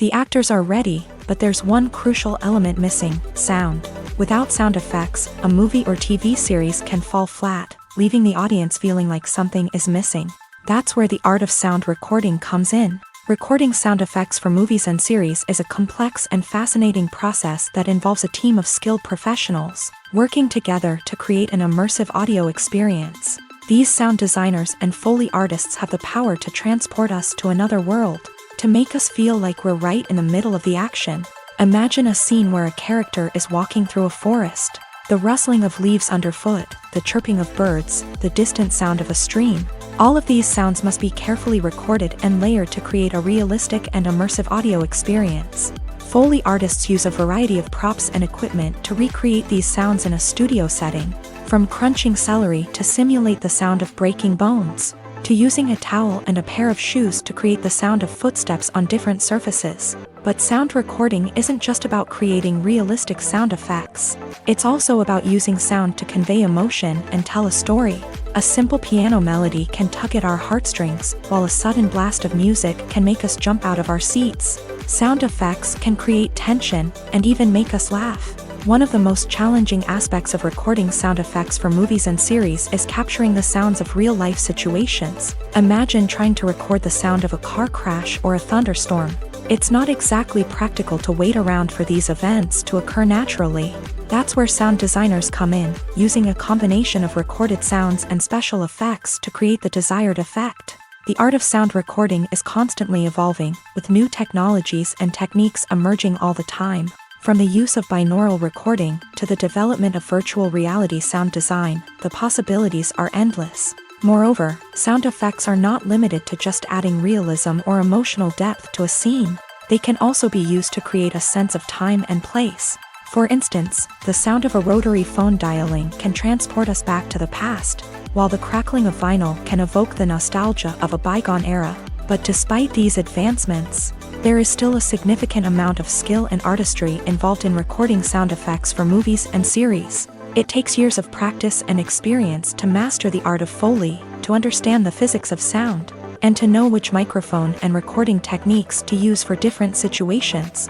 The actors are ready, but there's one crucial element missing: sound. Without sound effects, a movie or TV series can fall flat, leaving the audience feeling like something is missing. That's where the art of sound recording comes in. Recording sound effects for movies and series is a complex and fascinating process that involves a team of skilled professionals working together to create an immersive audio experience. These sound designers and Foley artists have the power to transport us to another world, to make us feel like we're right in the middle of the action. Imagine a scene where a character is walking through a forest. The rustling of leaves underfoot, the chirping of birds, the distant sound of a stream. All of these sounds must be carefully recorded and layered to create a realistic and immersive audio experience. Foley artists use a variety of props and equipment to recreate these sounds in a studio setting, from crunching celery to simulate the sound of breaking bones, to using a towel and a pair of shoes to create the sound of footsteps on different surfaces. But sound recording isn't just about creating realistic sound effects. It's also about using sound to convey emotion and tell a story. A simple piano melody can tug at our heartstrings, while a sudden blast of music can make us jump out of our seats. Sound effects can create tension and even make us laugh. One of the most challenging aspects of recording sound effects for movies and series is capturing the sounds of real-life situations. Imagine trying to record the sound of a car crash or a thunderstorm. It's not exactly practical to wait around for these events to occur naturally. That's where sound designers come in, using a combination of recorded sounds and special effects to create the desired effect. The art of sound recording is constantly evolving, with new technologies and techniques emerging all the time. From the use of binaural recording to the development of virtual reality sound design, the possibilities are endless. Moreover, sound effects are not limited to just adding realism or emotional depth to a scene. They can also be used to create a sense of time and place. For instance, the sound of a rotary phone dialing can transport us back to the past, while the crackling of vinyl can evoke the nostalgia of a bygone era. But despite these advancements, there is still a significant amount of skill and artistry involved in recording sound effects for movies and series. It takes years of practice and experience to master the art of Foley, to understand the physics of sound, and to know which microphone and recording techniques to use for different situations.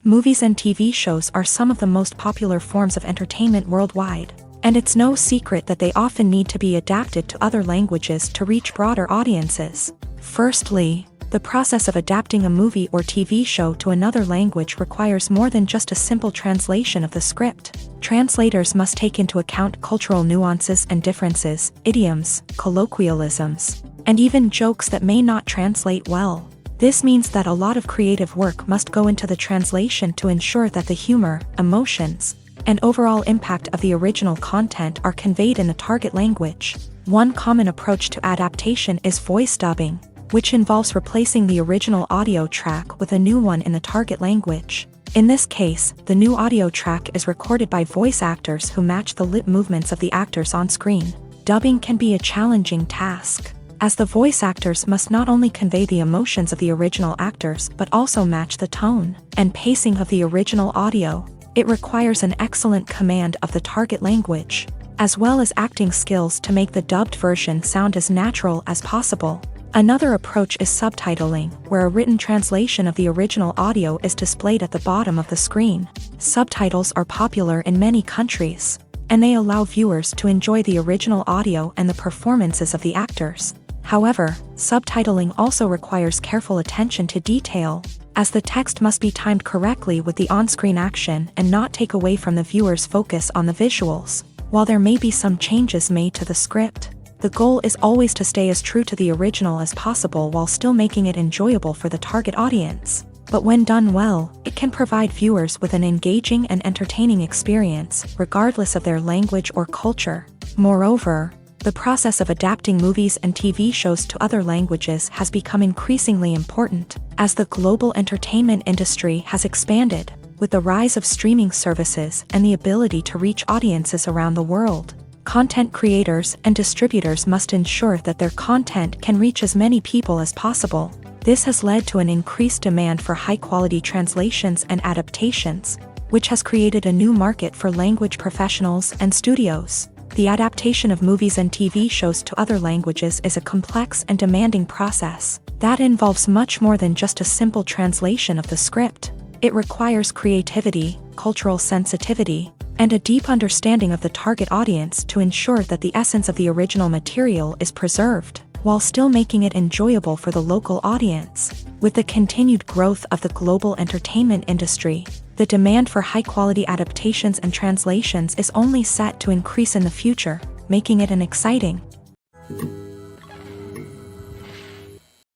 Movies and TV shows are some of the most popular forms of entertainment worldwide, and it's no secret that they often need to be adapted to other languages to reach broader audiences. Firstly, the process of adapting a movie or TV show to another language requires more than just a simple translation of the script. Translators must take into account cultural nuances and differences, idioms, colloquialisms, and even jokes that may not translate well. This means that a lot of creative work must go into the translation to ensure that the humor, emotions, and overall impact of the original content are conveyed in the target language. One common approach to adaptation is voice dubbing, which involves replacing the original audio track with a new one in the target language. In this case, the new audio track is recorded by voice actors who match the lip movements of the actors on screen. Dubbing can be a challenging task, as the voice actors must not only convey the emotions of the original actors but also match the tone and pacing of the original audio. It requires an excellent command of the target language, as well as acting skills to make the dubbed version sound as natural as possible. Another approach is subtitling, where a written translation of the original audio is displayed at the bottom of the screen. Subtitles are popular in many countries, and they allow viewers to enjoy the original audio and the performances of the actors. However, subtitling also requires careful attention to detail, as the text must be timed correctly with the on-screen action and not take away from the viewer's focus on the visuals. While there may be some changes made to the script, the goal is always to stay as true to the original as possible while still making it enjoyable for the target audience. But when done well, it can provide viewers with an engaging and entertaining experience, regardless of their language or culture. Moreover, the process of adapting movies and TV shows to other languages has become increasingly important, as the global entertainment industry has expanded, with the rise of streaming services and the ability to reach audiences around the world. Content creators and distributors must ensure that their content can reach as many people as possible. This has led to an increased demand for high-quality translations and adaptations, which has created a new market for language professionals and studios. The adaptation of movies and TV shows to other languages is a complex and demanding process that involves much more than just a simple translation of the script. It requires creativity, cultural sensitivity, and a deep understanding of the target audience to ensure that the essence of the original material is preserved, while still making it enjoyable for the local audience. With the continued growth of the global entertainment industry, the demand for high-quality adaptations and translations is only set to increase in the future, making it an exciting.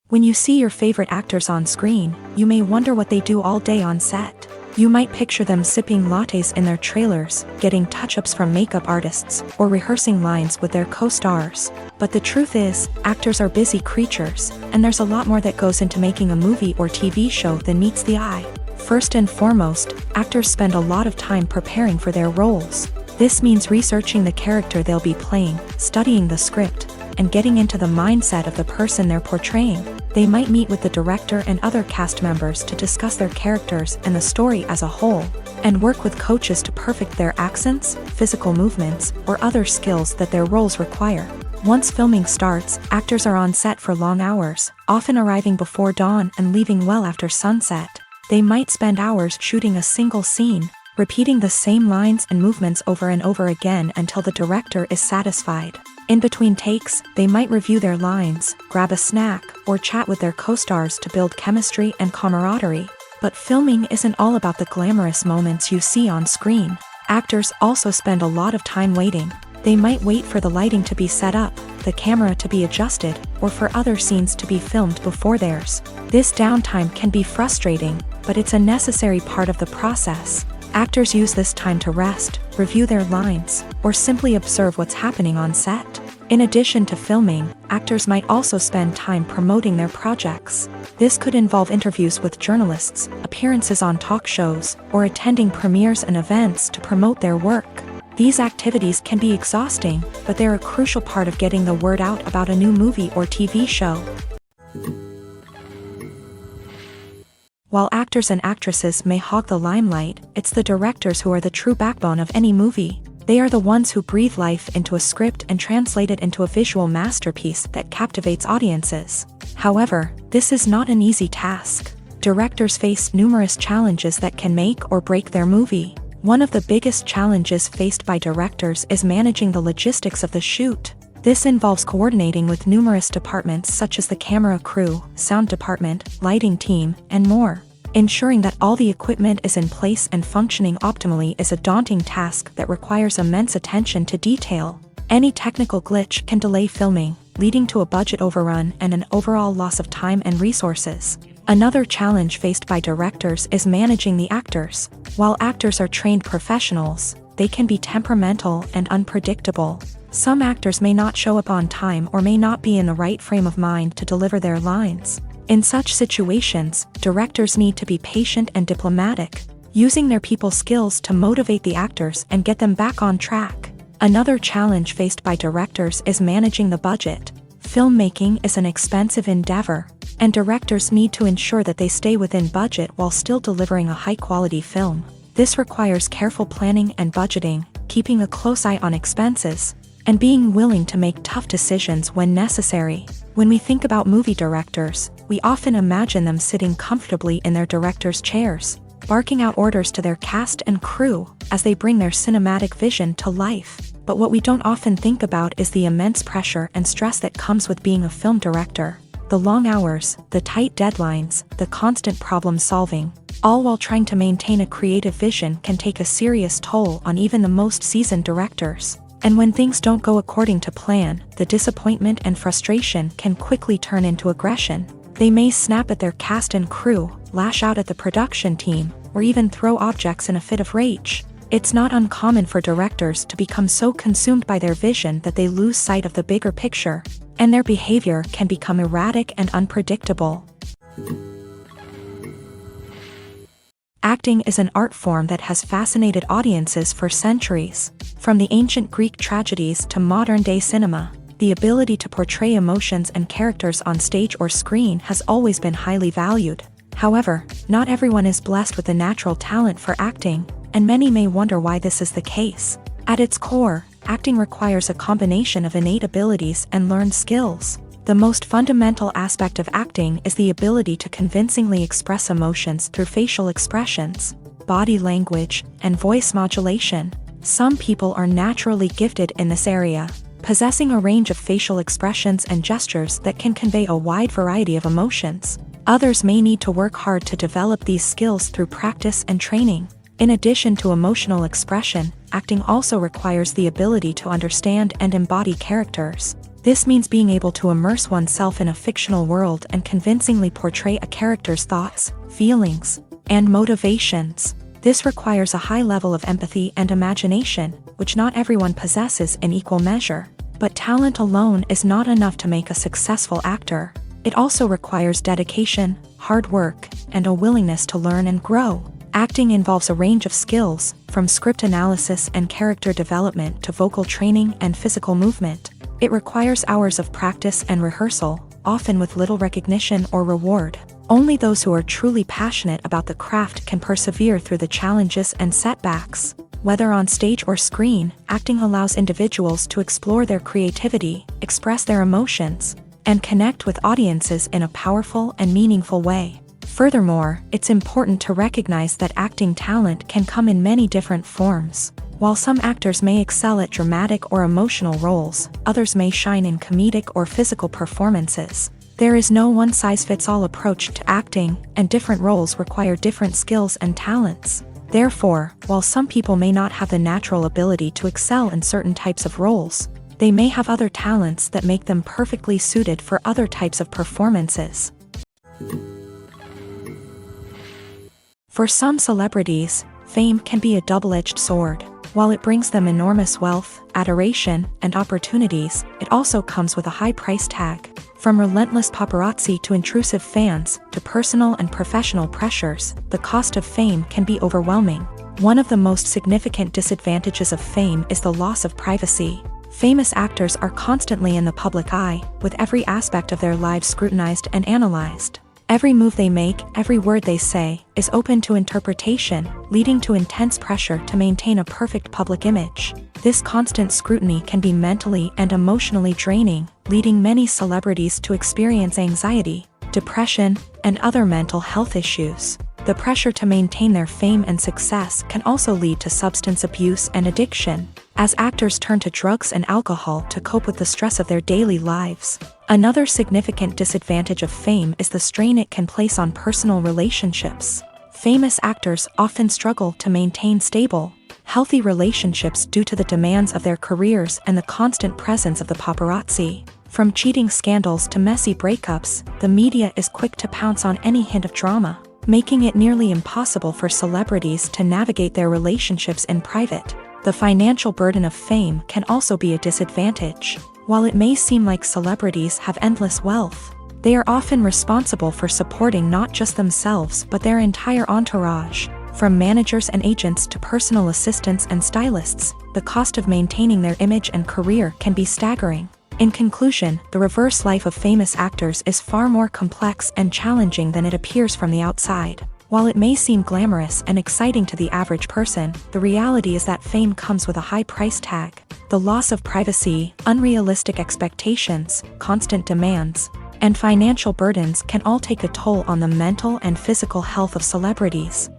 When you see your favorite actors on screen, you may wonder what they do all day on set. You might picture them sipping lattes in their trailers, getting touch-ups from makeup artists, or rehearsing lines with their co-stars. But the truth is, actors are busy creatures, and there's a lot more that goes into making a movie or TV show than meets the eye. First and foremost, actors spend a lot of time preparing for their roles. This means researching the character they'll be playing, studying the script, and getting into the mindset of the person they're portraying. They might meet with the director and other cast members to discuss their characters and the story as a whole, and work with coaches to perfect their accents, physical movements, or other skills that their roles require. Once filming starts, actors are on set for long hours, often arriving before dawn and leaving well after sunset. They might spend hours shooting a single scene, repeating the same lines and movements over and over again until the director is satisfied. In between takes, they might review their lines, grab a snack, or chat with their co-stars to build chemistry and camaraderie. But filming isn't all about the glamorous moments you see on screen. Actors also spend a lot of time waiting. They might wait for the lighting to be set up, the camera to be adjusted, or for other scenes to be filmed before theirs. This downtime can be frustrating, but it's a necessary part of the process. Actors use this time to rest, review their lines, or simply observe what's happening on set. In addition to filming, actors might also spend time promoting their projects. This could involve interviews with journalists, appearances on talk shows, or attending premieres and events to promote their work. These activities can be exhausting, but they're a crucial part of getting the word out about a new movie or TV show. While actors and actresses may hog the limelight, it's the directors who are the true backbone of any movie. They are the ones who breathe life into a script and translate it into a visual masterpiece that captivates audiences. However, this is not an easy task. Directors face numerous challenges that can make or break their movie. One of the biggest challenges faced by directors is managing the logistics of the shoot. This involves coordinating with numerous departments such as the camera crew, sound department, lighting team, and more. Ensuring that all the equipment is in place and functioning optimally is a daunting task that requires immense attention to detail. Any technical glitch can delay filming, leading to a budget overrun and an overall loss of time and resources. Another challenge faced by directors is managing the actors. While actors are trained professionals, they can be temperamental and unpredictable. Some actors may not show up on time or may not be in the right frame of mind to deliver their lines. In such situations, directors need to be patient and diplomatic, using their people skills to motivate the actors and get them back on track. Another challenge faced by directors is managing the budget. Filmmaking is an expensive endeavor, and directors need to ensure that they stay within budget while still delivering a high-quality film. This requires careful planning and budgeting, keeping a close eye on expenses, and being willing to make tough decisions when necessary. When we think about movie directors, we often imagine them sitting comfortably in their director's chairs, barking out orders to their cast and crew as they bring their cinematic vision to life. But what we don't often think about is the immense pressure and stress that comes with being a film director. The long hours, the tight deadlines, the constant problem solving, all while trying to maintain a creative vision can take a serious toll on even the most seasoned directors. And when things don't go according to plan, the disappointment and frustration can quickly turn into aggression. They may snap at their cast and crew, lash out at the production team, or even throw objects in a fit of rage. It's not uncommon for directors to become so consumed by their vision that they lose sight of the bigger picture, and their behavior can become erratic and unpredictable. Acting is an art form that has fascinated audiences for centuries. From the ancient Greek tragedies to modern-day cinema, the ability to portray emotions and characters on stage or screen has always been highly valued. However, not everyone is blessed with a natural talent for acting, and many may wonder why this is the case. At its core, acting requires a combination of innate abilities and learned skills. The most fundamental aspect of acting is the ability to convincingly express emotions through facial expressions, body language, and voice modulation. Some people are naturally gifted in this area, possessing a range of facial expressions and gestures that can convey a wide variety of emotions. Others may need to work hard to develop these skills through practice and training. In addition to emotional expression, acting also requires the ability to understand and embody characters. This means being able to immerse oneself in a fictional world and convincingly portray a character's thoughts, feelings, and motivations. This requires a high level of empathy and imagination, which not everyone possesses in equal measure. But talent alone is not enough to make a successful actor. It also requires dedication, hard work, and a willingness to learn and grow. Acting involves a range of skills, from script analysis and character development to vocal training and physical movement. It requires hours of practice and rehearsal, often with little recognition or reward. Only those who are truly passionate about the craft can persevere through the challenges and setbacks. Whether on stage or screen, acting allows individuals to explore their creativity, express their emotions, and connect with audiences in a powerful and meaningful way. Furthermore, it's important to recognize that acting talent can come in many different forms. While some actors may excel at dramatic or emotional roles, others may shine in comedic or physical performances. There is no one-size-fits-all approach to acting, and different roles require different skills and talents. Therefore, while some people may not have the natural ability to excel in certain types of roles, they may have other talents that make them perfectly suited for other types of performances. For some celebrities, fame can be a double-edged sword. While it brings them enormous wealth, adoration, and opportunities, it also comes with a high price tag. From relentless paparazzi to intrusive fans, to personal and professional pressures, the cost of fame can be overwhelming. One of the most significant disadvantages of fame is the loss of privacy. Famous actors are constantly in the public eye, with every aspect of their lives scrutinized and analyzed. Every move they make, every word they say, is open to interpretation, leading to intense pressure to maintain a perfect public image. This constant scrutiny can be mentally and emotionally draining, leading many celebrities to experience anxiety, depression, and other mental health issues. The pressure to maintain their fame and success can also lead to substance abuse and addiction, as actors turn to drugs and alcohol to cope with the stress of their daily lives. Another significant disadvantage of fame is the strain it can place on personal relationships. Famous actors often struggle to maintain stable, healthy relationships due to the demands of their careers and the constant presence of the paparazzi. From cheating scandals to messy breakups, the media is quick to pounce on any hint of drama, making it nearly impossible for celebrities to navigate their relationships in private. The financial burden of fame can also be a disadvantage. While it may seem like celebrities have endless wealth, they are often responsible for supporting not just themselves but their entire entourage. From managers and agents to personal assistants and stylists, the cost of maintaining their image and career can be staggering. In conclusion, the reverse life of famous actors is far more complex and challenging than it appears from the outside. While it may seem glamorous and exciting to the average person, the reality is that fame comes with a high price tag. The loss of privacy, unrealistic expectations, constant demands, and financial burdens can all take a toll on the mental and physical health of celebrities.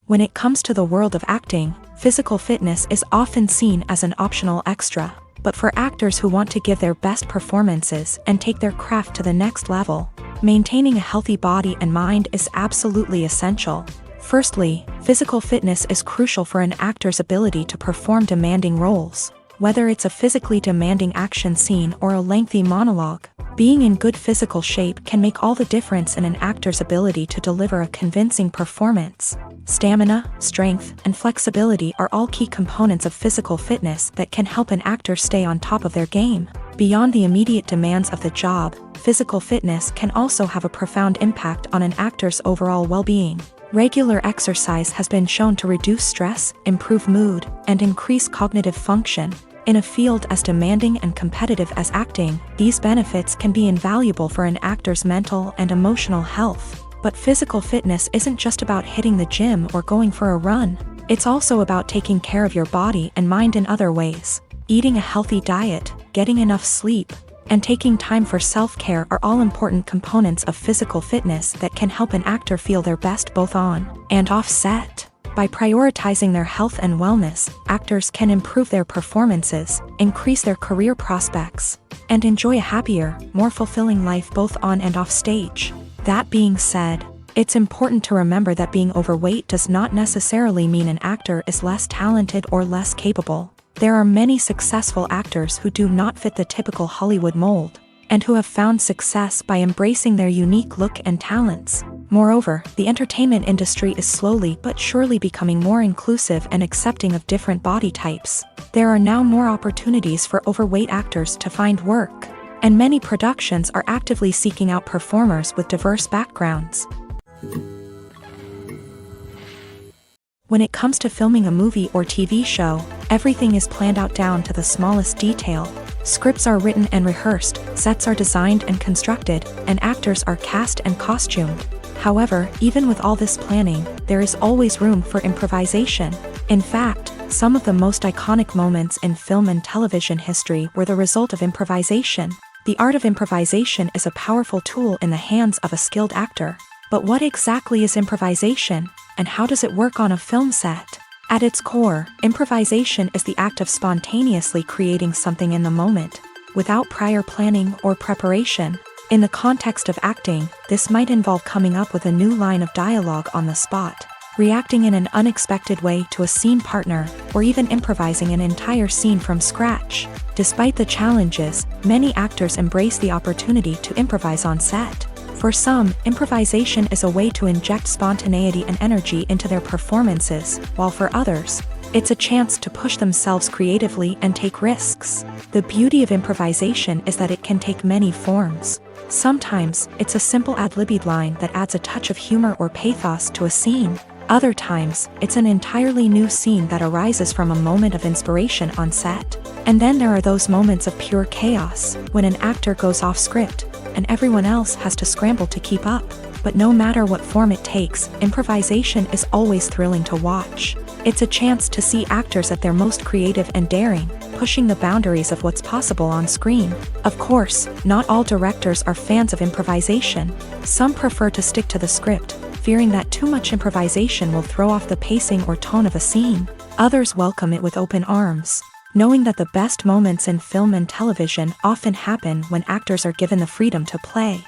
When it comes to the world of acting, physical fitness is often seen as an optional extra. But for actors who want to give their best performances and take their craft to the next level, maintaining a healthy body and mind is absolutely essential. Firstly, physical fitness is crucial for an actor's ability to perform demanding roles. Whether it's a physically demanding action scene or a lengthy monologue, being in good physical shape can make all the difference in an actor's ability to deliver a convincing performance. Stamina, strength, and flexibility are all key components of physical fitness that can help an actor stay on top of their game. Beyond the immediate demands of the job, physical fitness can also have a profound impact on an actor's overall well-being. Regular exercise has been shown to reduce stress, improve mood, and increase cognitive function. In a field as demanding and competitive as acting, these benefits can be invaluable for an actor's mental and emotional health. But physical fitness isn't just about hitting the gym or going for a run. It's also about taking care of your body and mind in other ways. Eating a healthy diet, getting enough sleep, and taking time for self-care are all important components of physical fitness that can help an actor feel their best both on and off set. By prioritizing their health and wellness, actors can improve their performances, increase their career prospects, and enjoy a happier, more fulfilling life both on and off stage. That being said, it's important to remember that being overweight does not necessarily mean an actor is less talented or less capable. There are many successful actors who do not fit the typical Hollywood mold, and who have found success by embracing their unique look and talents. Moreover, the entertainment industry is slowly but surely becoming more inclusive and accepting of different body types. There are now more opportunities for overweight actors to find work, and many productions are actively seeking out performers with diverse backgrounds. When it comes to filming a movie or TV show, everything is planned out down to the smallest detail. Scripts are written and rehearsed, sets are designed and constructed, and actors are cast and costumed. However, even with all this planning, there is always room for improvisation. In fact, some of the most iconic moments in film and television history were the result of improvisation. The art of improvisation is a powerful tool in the hands of a skilled actor. But what exactly is improvisation, and how does it work on a film set? At its core, improvisation is the act of spontaneously creating something in the moment, without prior planning or preparation. In the context of acting, this might involve coming up with a new line of dialogue on the spot, reacting in an unexpected way to a scene partner, or even improvising an entire scene from scratch. Despite the challenges, many actors embrace the opportunity to improvise on set. For some, improvisation is a way to inject spontaneity and energy into their performances, while for others, it's a chance to push themselves creatively and take risks. The beauty of improvisation is that it can take many forms. Sometimes, it's a simple ad-libbed line that adds a touch of humor or pathos to a scene. Other times, it's an entirely new scene that arises from a moment of inspiration on set. And then there are those moments of pure chaos, when an actor goes off script, and everyone else has to scramble to keep up. But no matter what form it takes, improvisation is always thrilling to watch. It's a chance to see actors at their most creative and daring, pushing the boundaries of what's possible on screen. Of course, not all directors are fans of improvisation. Some prefer to stick to the script, fearing that too much improvisation will throw off the pacing or tone of a scene. Others welcome it with open arms, knowing that the best moments in film and television often happen when actors are given the freedom to play.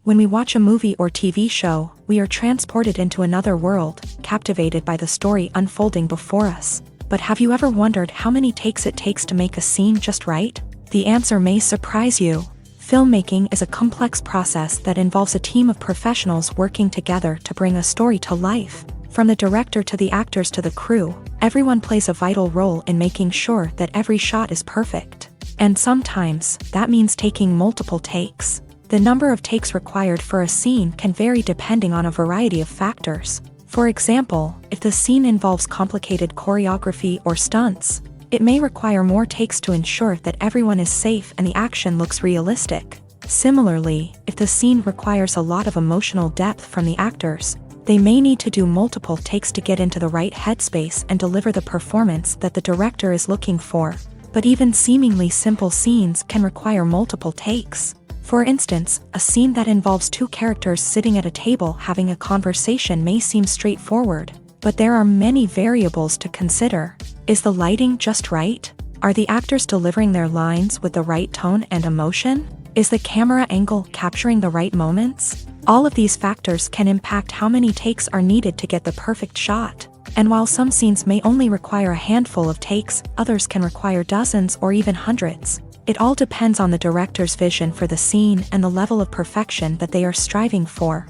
When we watch a movie or TV show, we are transported into another world, captivated by the story unfolding before us. But have you ever wondered how many takes it takes to make a scene just right? The answer may surprise you. Filmmaking is a complex process that involves a team of professionals working together to bring a story to life. From the director to the actors to the crew, everyone plays a vital role in making sure that every shot is perfect. And sometimes, that means taking multiple takes. The number of takes required for a scene can vary depending on a variety of factors. For example, if the scene involves complicated choreography or stunts, it may require more takes to ensure that everyone is safe and the action looks realistic. Similarly, if the scene requires a lot of emotional depth from the actors, they may need to do multiple takes to get into the right headspace and deliver the performance that the director is looking for. But even seemingly simple scenes can require multiple takes. For instance, a scene that involves two characters sitting at a table having a conversation may seem straightforward, but there are many variables to consider. Is the lighting just right? Are the actors delivering their lines with the right tone and emotion? Is the camera angle capturing the right moments? All of these factors can impact how many takes are needed to get the perfect shot. And while some scenes may only require a handful of takes, others can require dozens or even hundreds. It all depends on the director's vision for the scene and the level of perfection that they are striving for.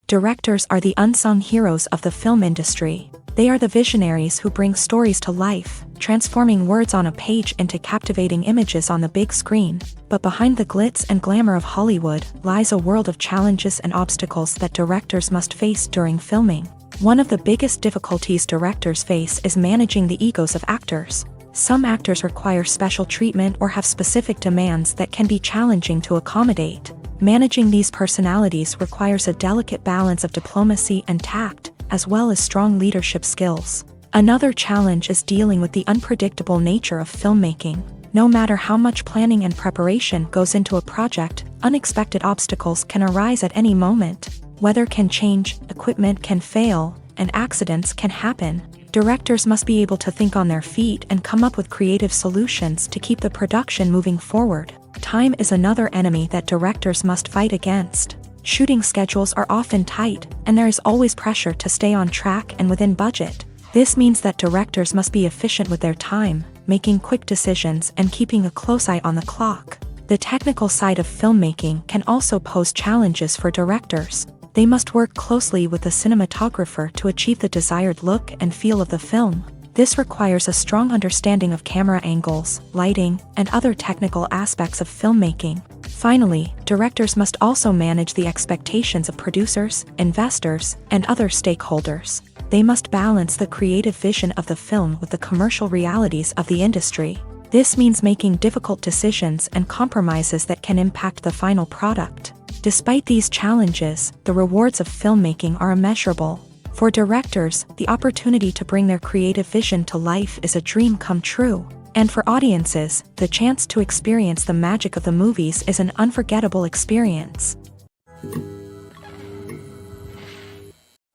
Directors are the unsung heroes of the film industry. They are the visionaries who bring stories to life, transforming words on a page into captivating images on the big screen. But behind the glitz and glamour of Hollywood lies a world of challenges and obstacles that directors must face during filming. One of the biggest difficulties directors face is managing the egos of actors. Some actors require special treatment or have specific demands that can be challenging to accommodate. Managing these personalities requires a delicate balance of diplomacy and tact, as well as strong leadership skills. Another challenge is dealing with the unpredictable nature of filmmaking. No matter how much planning and preparation goes into a project, unexpected obstacles can arise at any moment. Weather can change, equipment can fail, and accidents can happen. Directors must be able to think on their feet and come up with creative solutions to keep the production moving forward. Time is another enemy that directors must fight against. Shooting schedules are often tight, and there is always pressure to stay on track and within budget. This means that directors must be efficient with their time, making quick decisions and keeping a close eye on the clock. The technical side of filmmaking can also pose challenges for directors. They must work closely with the cinematographer to achieve the desired look and feel of the film. This requires a strong understanding of camera angles, lighting, and other technical aspects of filmmaking. Finally, directors must also manage the expectations of producers, investors, and other stakeholders. They must balance the creative vision of the film with the commercial realities of the industry. This means making difficult decisions and compromises that can impact the final product. Despite these challenges, the rewards of filmmaking are immeasurable. For directors, the opportunity to bring their creative vision to life is a dream come true. And for audiences, the chance to experience the magic of the movies is an unforgettable experience.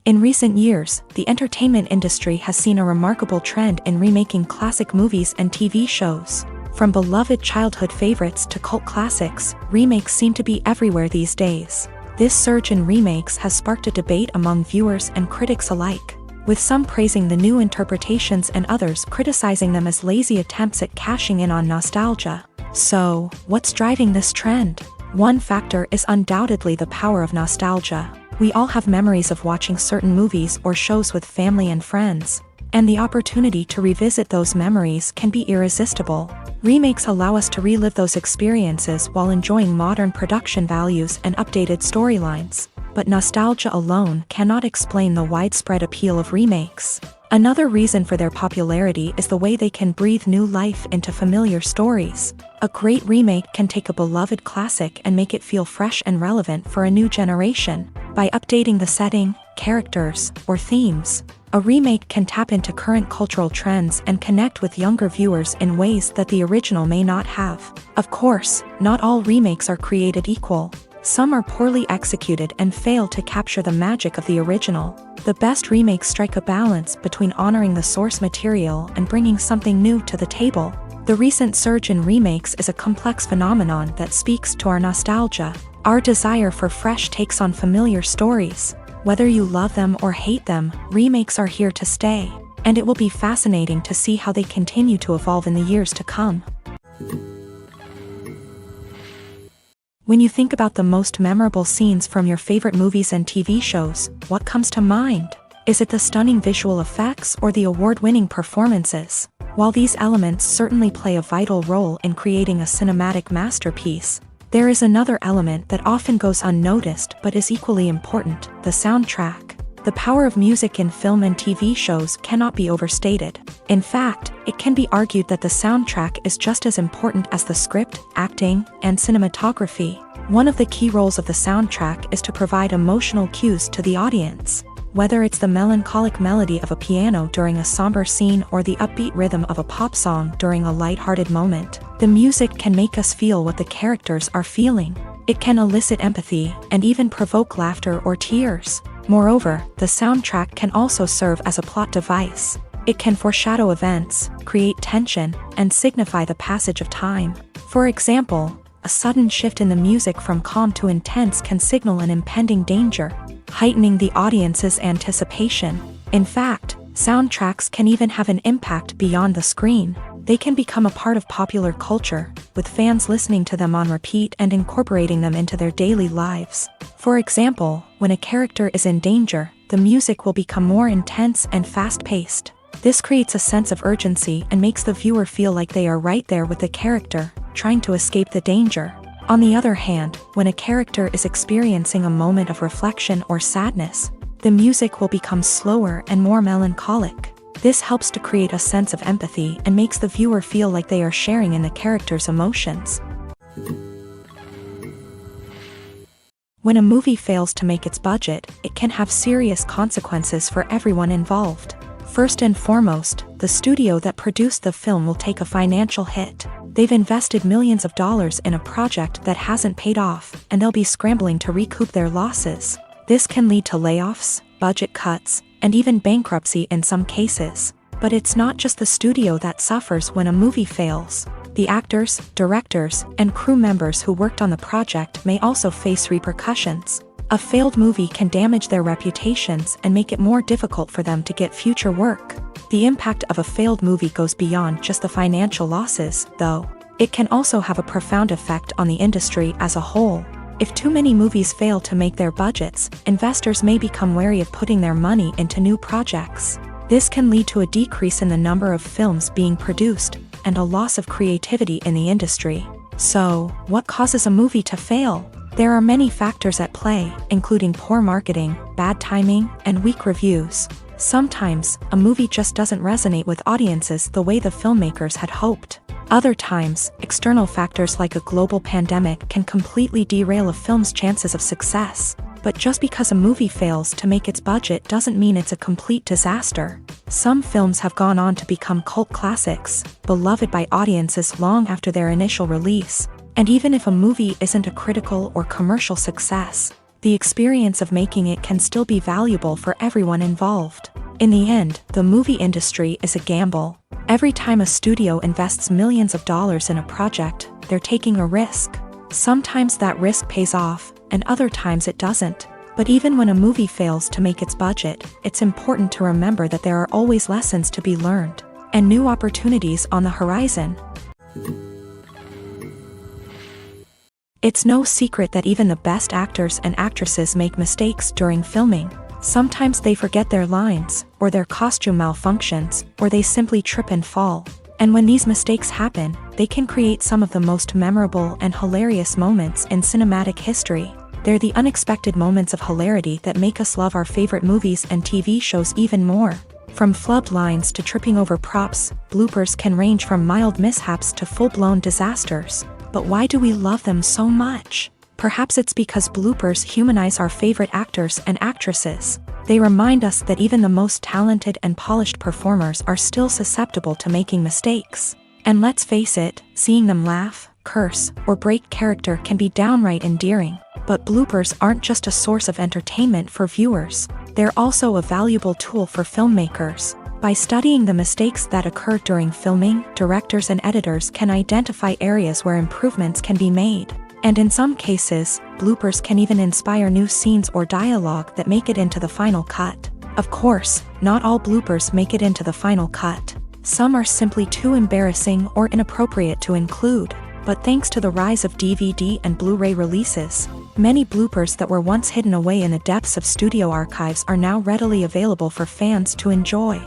In recent years, the entertainment industry has seen a remarkable trend in remaking classic movies and TV shows. From beloved childhood favorites to cult classics, remakes seem to be everywhere these days. This surge in remakes has sparked a debate among viewers and critics alike, with some praising the new interpretations and others criticizing them as lazy attempts at cashing in on nostalgia. So, what's driving this trend? One factor is undoubtedly the power of nostalgia. We all have memories of watching certain movies or shows with family and friends, and the opportunity to revisit those memories can be irresistible. Remakes allow us to relive those experiences while enjoying modern production values and updated storylines. But nostalgia alone cannot explain the widespread appeal of remakes. Another reason for their popularity is the way they can breathe new life into familiar stories. A great remake can take a beloved classic and make it feel fresh and relevant for a new generation. By updating the setting, characters, or themes, a remake can tap into current cultural trends and connect with younger viewers in ways that the original may not have. Of course, not all remakes are created equal. Some are poorly executed and fail to capture the magic of the original. The best remakes strike a balance between honoring the source material and bringing something new to the table. The recent surge in remakes is a complex phenomenon that speaks to our nostalgia, our desire for fresh takes on familiar stories. Whether you love them or hate them, remakes are here to stay, and it will be fascinating to see how they continue to evolve in the years to come. When you think about the most memorable scenes from your favorite movies and TV shows, what comes to mind? Is it the stunning visual effects or the award-winning performances? While these elements certainly play a vital role in creating a cinematic masterpiece, there is another element that often goes unnoticed but is equally important: the soundtrack. The power of music in film and TV shows cannot be overstated. In fact, it can be argued that the soundtrack is just as important as the script, acting, and cinematography. One of the key roles of the soundtrack is to provide emotional cues to the audience. Whether it's the melancholic melody of a piano during a somber scene or the upbeat rhythm of a pop song during a light-hearted moment, the music can make us feel what the characters are feeling. It can elicit empathy and even provoke laughter or tears. Moreover, the soundtrack can also serve as a plot device. It can foreshadow events, create tension, and signify the passage of time. For example, a sudden shift in the music from calm to intense can signal an impending danger, heightening the audience's anticipation. In fact, soundtracks can even have an impact beyond the screen. They can become a part of popular culture, with fans listening to them on repeat and incorporating them into their daily lives. For example, when a character is in danger, the music will become more intense and fast-paced. This creates a sense of urgency and makes the viewer feel like they are right there with the character, trying to escape the danger. On the other hand, when a character is experiencing a moment of reflection or sadness, the music will become slower and more melancholic. This helps to create a sense of empathy and makes the viewer feel like they are sharing in the character's emotions. When a movie fails to make its budget, it can have serious consequences for everyone involved. First and foremost, the studio that produced the film will take a financial hit. They've invested millions of dollars in a project that hasn't paid off, and they'll be scrambling to recoup their losses. This can lead to layoffs, budget cuts, and even bankruptcy in some cases. But it's not just the studio that suffers when a movie fails. The actors, directors, and crew members who worked on the project may also face repercussions. A failed movie can damage their reputations and make it more difficult for them to get future work. The impact of a failed movie goes beyond just the financial losses, though. It can also have a profound effect on the industry as a whole. If too many movies fail to make their budgets, investors may become wary of putting their money into new projects. This can lead to a decrease in the number of films being produced, and a loss of creativity in the industry. So, what causes a movie to fail? There are many factors at play, including poor marketing, bad timing, and weak reviews. Sometimes, a movie just doesn't resonate with audiences the way the filmmakers had hoped. Other times, external factors like a global pandemic can completely derail a film's chances of success. But just because a movie fails to make its budget doesn't mean it's a complete disaster. Some films have gone on to become cult classics, beloved by audiences long after their initial release. And even if a movie isn't a critical or commercial success, the experience of making it can still be valuable for everyone involved. In the end, the movie industry is a gamble. Every time a studio invests millions of dollars in a project, they're taking a risk. Sometimes that risk pays off, and other times it doesn't. But even when a movie fails to make its budget, it's important to remember that there are always lessons to be learned, and new opportunities on the horizon. It's no secret that even the best actors and actresses make mistakes during filming. Sometimes they forget their lines, or their costume malfunctions, or they simply trip and fall. And when these mistakes happen, they can create some of the most memorable and hilarious moments in cinematic history. They're the unexpected moments of hilarity that make us love our favorite movies and TV shows even more. From flubbed lines to tripping over props, bloopers can range from mild mishaps to full-blown disasters. But why do we love them so much? Perhaps it's because bloopers humanize our favorite actors and actresses. They remind us that even the most talented and polished performers are still susceptible to making mistakes. And let's face it, seeing them laugh, curse, or break character can be downright endearing. But bloopers aren't just a source of entertainment for viewers. They're also a valuable tool for filmmakers. By studying the mistakes that occur during filming, directors and editors can identify areas where improvements can be made. And in some cases, bloopers can even inspire new scenes or dialogue that make it into the final cut. Of course, not all bloopers make it into the final cut. Some are simply too embarrassing or inappropriate to include. But thanks to the rise of DVD and Blu-ray releases, many bloopers that were once hidden away in the depths of studio archives are now readily available for fans to enjoy.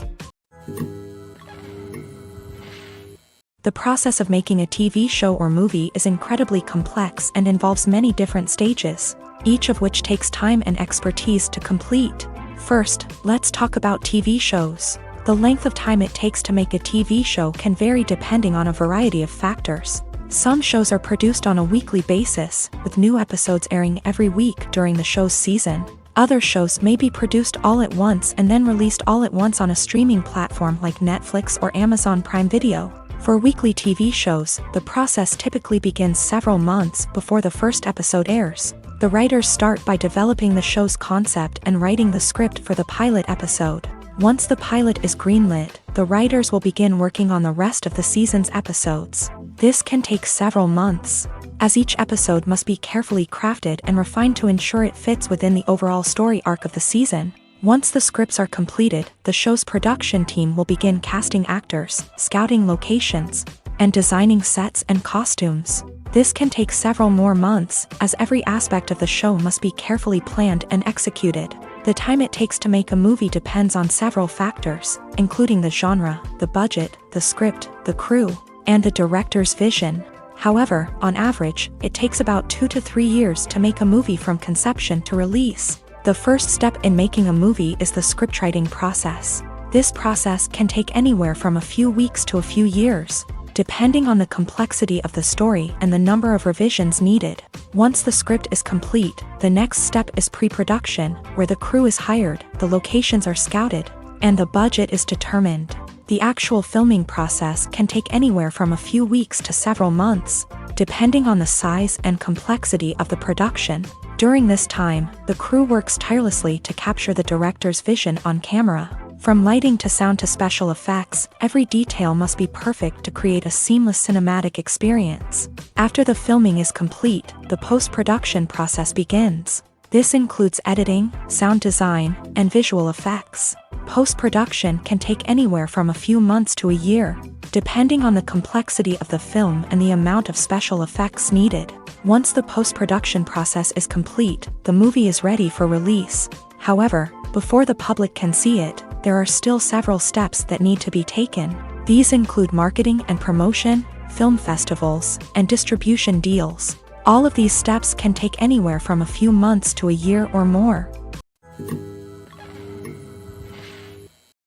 The process of making a TV show or movie is incredibly complex and involves many different stages, each of which takes time and expertise to complete. First, let's talk about TV shows. The length of time it takes to make a TV show can vary depending on a variety of factors. Some shows are produced on a weekly basis, with new episodes airing every week during the show's season. Other shows may be produced all at once and then released all at once on a streaming platform like Netflix or Amazon Prime Video. For weekly TV shows, the process typically begins several months before the first episode airs. The writers start by developing the show's concept and writing the script for the pilot episode. Once the pilot is greenlit, the writers will begin working on the rest of the season's episodes. This can take several months, as each episode must be carefully crafted and refined to ensure it fits within the overall story arc of the season. Once the scripts are completed, the show's production team will begin casting actors, scouting locations, and designing sets and costumes. This can take several more months, as every aspect of the show must be carefully planned and executed. The time it takes to make a movie depends on several factors, including the genre, the budget, the script, the crew, and the director's vision. However, on average, it takes about 2 to 3 years to make a movie from conception to release. The first step in making a movie is the scriptwriting process. This process can take anywhere from a few weeks to a few years. depending on the complexity of the story and the number of revisions needed. Once the script is complete, the next step is pre-production, where the crew is hired, the locations are scouted, and the budget is determined. The actual filming process can take anywhere from a few weeks to several months, depending on the size and complexity of the production. During this time, the crew works tirelessly to capture the director's vision on camera. From lighting to sound to special effects, every detail must be perfect to create a seamless cinematic experience. After the filming is complete, the post-production process begins. This includes editing, sound design, and visual effects. Post-production can take anywhere from a few months to a year, depending on the complexity of the film and the amount of special effects needed. Once the post-production process is complete, the movie is ready for release. However, before the public can see it, there are still several steps that need to be taken. These include marketing and promotion, film festivals, and distribution deals. All of these steps can take anywhere from a few months to a year or more.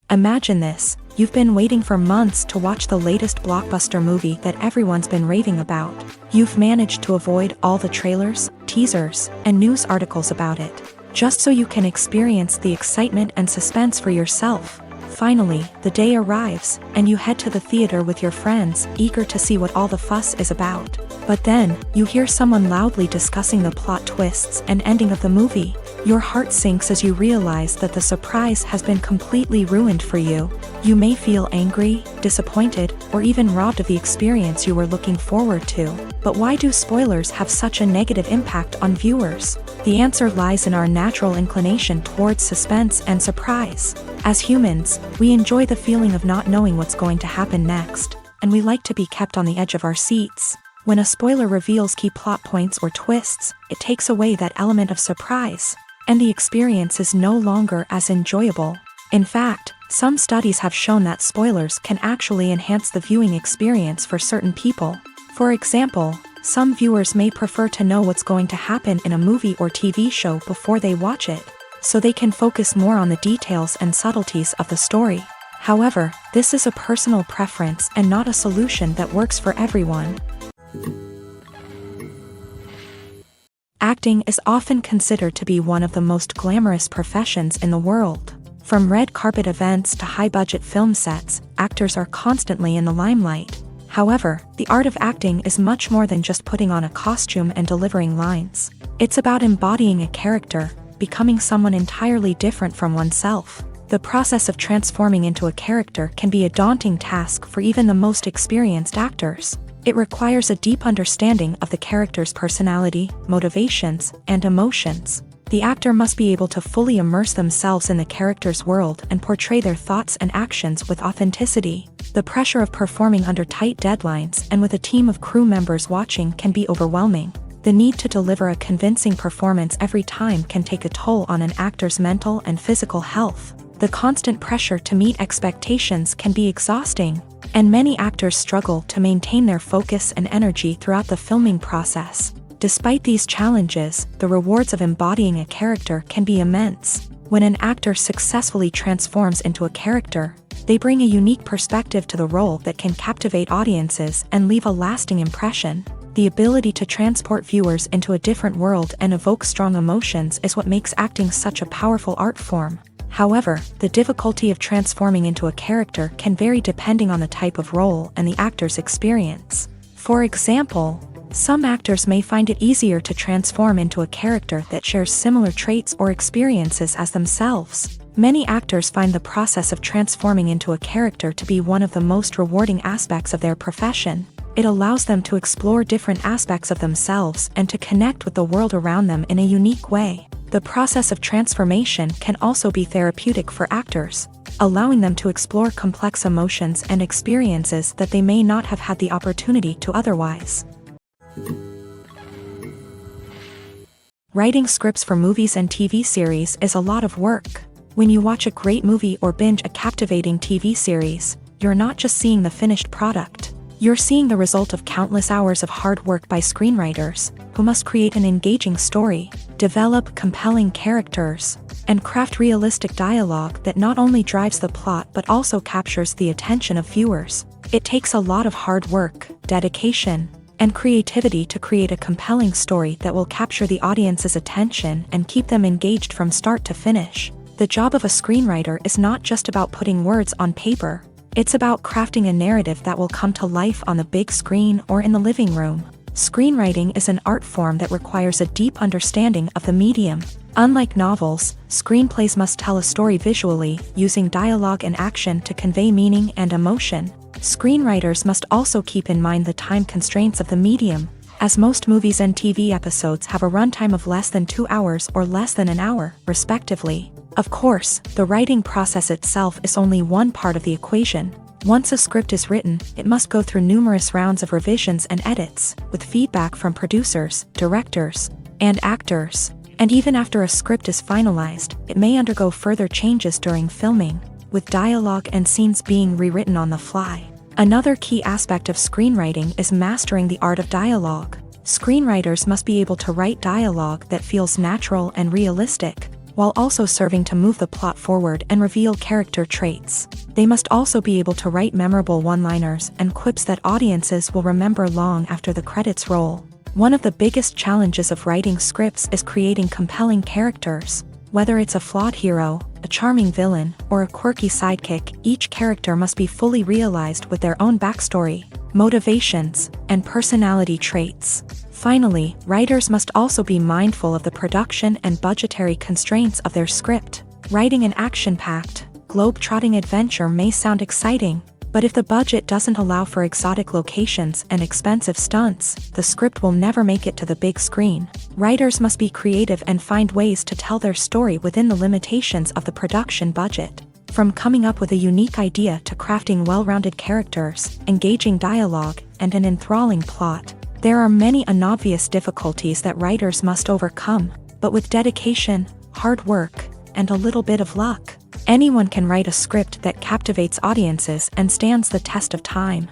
Imagine this: you've been waiting for months to watch the latest blockbuster movie that everyone's been raving about. You've managed to avoid all the trailers, teasers, and news articles about it, just so you can experience the excitement and suspense for yourself. Finally, the day arrives, and you head to the theater with your friends, eager to see what all the fuss is about. But then, you hear someone loudly discussing the plot twists and ending of the movie. Your heart sinks as you realize that the surprise has been completely ruined for you. You may feel angry, disappointed, or even robbed of the experience you were looking forward to. But why do spoilers have such a negative impact on viewers? The answer lies in our natural inclination towards suspense and surprise. As humans, we enjoy the feeling of not knowing what's going to happen next, and we like to be kept on the edge of our seats. When a spoiler reveals key plot points or twists, it takes away that element of surprise, and the experience is no longer as enjoyable. In fact, some studies have shown that spoilers can actually enhance the viewing experience for certain people. For example, some viewers may prefer to know what's going to happen in a movie or TV show before they watch it, so they can focus more on the details and subtleties of the story. However, this is a personal preference and not a solution that works for everyone. Acting is often considered to be one of the most glamorous professions in the world. From red carpet events to high-budget film sets, actors are constantly in the limelight. However, the art of acting is much more than just putting on a costume and delivering lines. It's about embodying a character, becoming someone entirely different from oneself. The process of transforming into a character can be a daunting task for even the most experienced actors. It requires a deep understanding of the character's personality, motivations, and emotions. The actor must be able to fully immerse themselves in the character's world and portray their thoughts and actions with authenticity. The pressure of performing under tight deadlines and with a team of crew members watching can be overwhelming. The need to deliver a convincing performance every time can take a toll on an actor's mental and physical health. The constant pressure to meet expectations can be exhausting, and many actors struggle to maintain their focus and energy throughout the filming process. Despite these challenges, the rewards of embodying a character can be immense. When an actor successfully transforms into a character, they bring a unique perspective to the role that can captivate audiences and leave a lasting impression. The ability to transport viewers into a different world and evoke strong emotions is what makes acting such a powerful art form. However, the difficulty of transforming into a character can vary depending on the type of role and the actor's experience. For example, some actors may find it easier to transform into a character that shares similar traits or experiences as themselves. Many actors find the process of transforming into a character to be one of the most rewarding aspects of their profession. It allows them to explore different aspects of themselves and to connect with the world around them in a unique way. The process of transformation can also be therapeutic for actors, allowing them to explore complex emotions and experiences that they may not have had the opportunity to otherwise. Writing scripts for movies and TV series is a lot of work. When you watch a great movie or binge a captivating TV series, you're not just seeing the finished product. You're seeing the result of countless hours of hard work by screenwriters, who must create an engaging story, develop compelling characters, and craft realistic dialogue that not only drives the plot but also captures the attention of viewers. It takes a lot of hard work, dedication, and creativity to create a compelling story that will capture the audience's attention and keep them engaged from start to finish. The job of a screenwriter is not just about putting words on paper. It's about crafting a narrative that will come to life on the big screen or in the living room. Screenwriting is an art form that requires a deep understanding of the medium. Unlike novels, screenplays must tell a story visually, using dialogue and action to convey meaning and emotion. Screenwriters must also keep in mind the time constraints of the medium, as most movies and TV episodes have a runtime of less than 2 hours or less than an hour, respectively. Of course, the writing process itself is only one part of the equation. Once a script is written, it must go through numerous rounds of revisions and edits, with feedback from producers, directors, and actors. And even after a script is finalized, it may undergo further changes during filming, with dialogue and scenes being rewritten on the fly. Another key aspect of screenwriting is mastering the art of dialogue. Screenwriters must be able to write dialogue that feels natural and realistic, while also serving to move the plot forward and reveal character traits. They must also be able to write memorable one-liners and quips that audiences will remember long after the credits roll. One of the biggest challenges of writing scripts is creating compelling characters. Whether it's a flawed hero, a charming villain, or a quirky sidekick, each character must be fully realized with their own backstory, motivations, and personality traits. Finally, writers must also be mindful of the production and budgetary constraints of their script. Writing an action-packed, globe-trotting adventure may sound exciting, but if the budget doesn't allow for exotic locations and expensive stunts, the script will never make it to the big screen. Writers must be creative and find ways to tell their story within the limitations of the production budget. From coming up with a unique idea to crafting well-rounded characters, engaging dialogue, and an enthralling plot, there are many unobvious difficulties that writers must overcome, but with dedication, hard work, and a little bit of luck, anyone can write a script that captivates audiences and stands the test of time.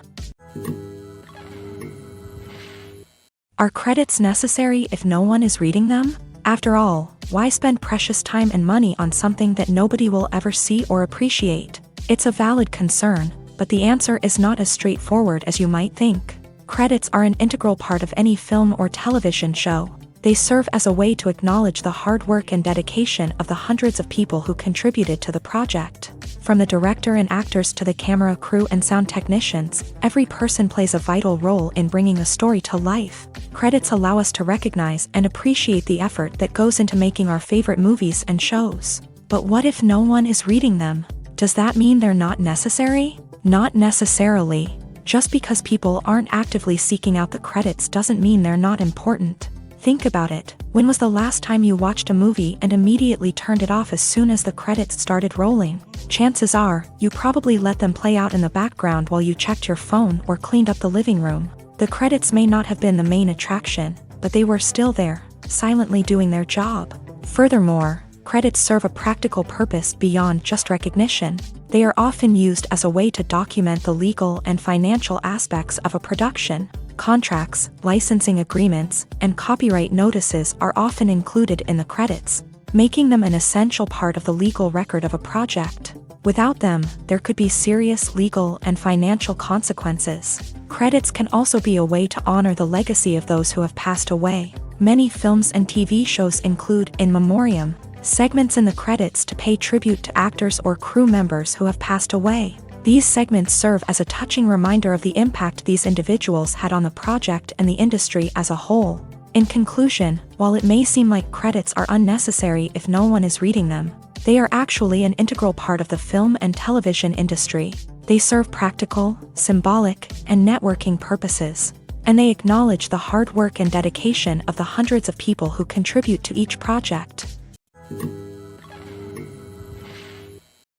Are credits necessary if no one is reading them? After all, why spend precious time and money on something that nobody will ever see or appreciate? It's a valid concern, but the answer is not as straightforward as you might think. Credits are an integral part of any film or television show. They serve as a way to acknowledge the hard work and dedication of the hundreds of people who contributed to the project. From the director and actors to the camera crew and sound technicians, every person plays a vital role in bringing a story to life. Credits allow us to recognize and appreciate the effort that goes into making our favorite movies and shows. But what if no one is reading them? Does that mean they're not necessary? Not necessarily. Just because people aren't actively seeking out the credits doesn't mean they're not important. Think about it. When was the last time you watched a movie and immediately turned it off as soon as the credits started rolling? Chances are, you probably let them play out in the background while you checked your phone or cleaned up the living room. The credits may not have been the main attraction, but they were still there, silently doing their job. Furthermore, credits serve a practical purpose beyond just recognition. They are often used as a way to document the legal and financial aspects of a production. Contracts, licensing agreements, and copyright notices are often included in the credits, making them an essential part of the legal record of a project. Without them, there could be serious legal and financial consequences. Credits can also be a way to honor the legacy of those who have passed away. Many films and TV shows include in memoriam segments in the credits to pay tribute to actors or crew members who have passed away. These segments serve as a touching reminder of the impact these individuals had on the project and the industry as a whole. In conclusion, while it may seem like credits are unnecessary if no one is reading them, they are actually an integral part of the film and television industry. They serve practical, symbolic, and networking purposes, and they acknowledge the hard work and dedication of the hundreds of people who contribute to each project.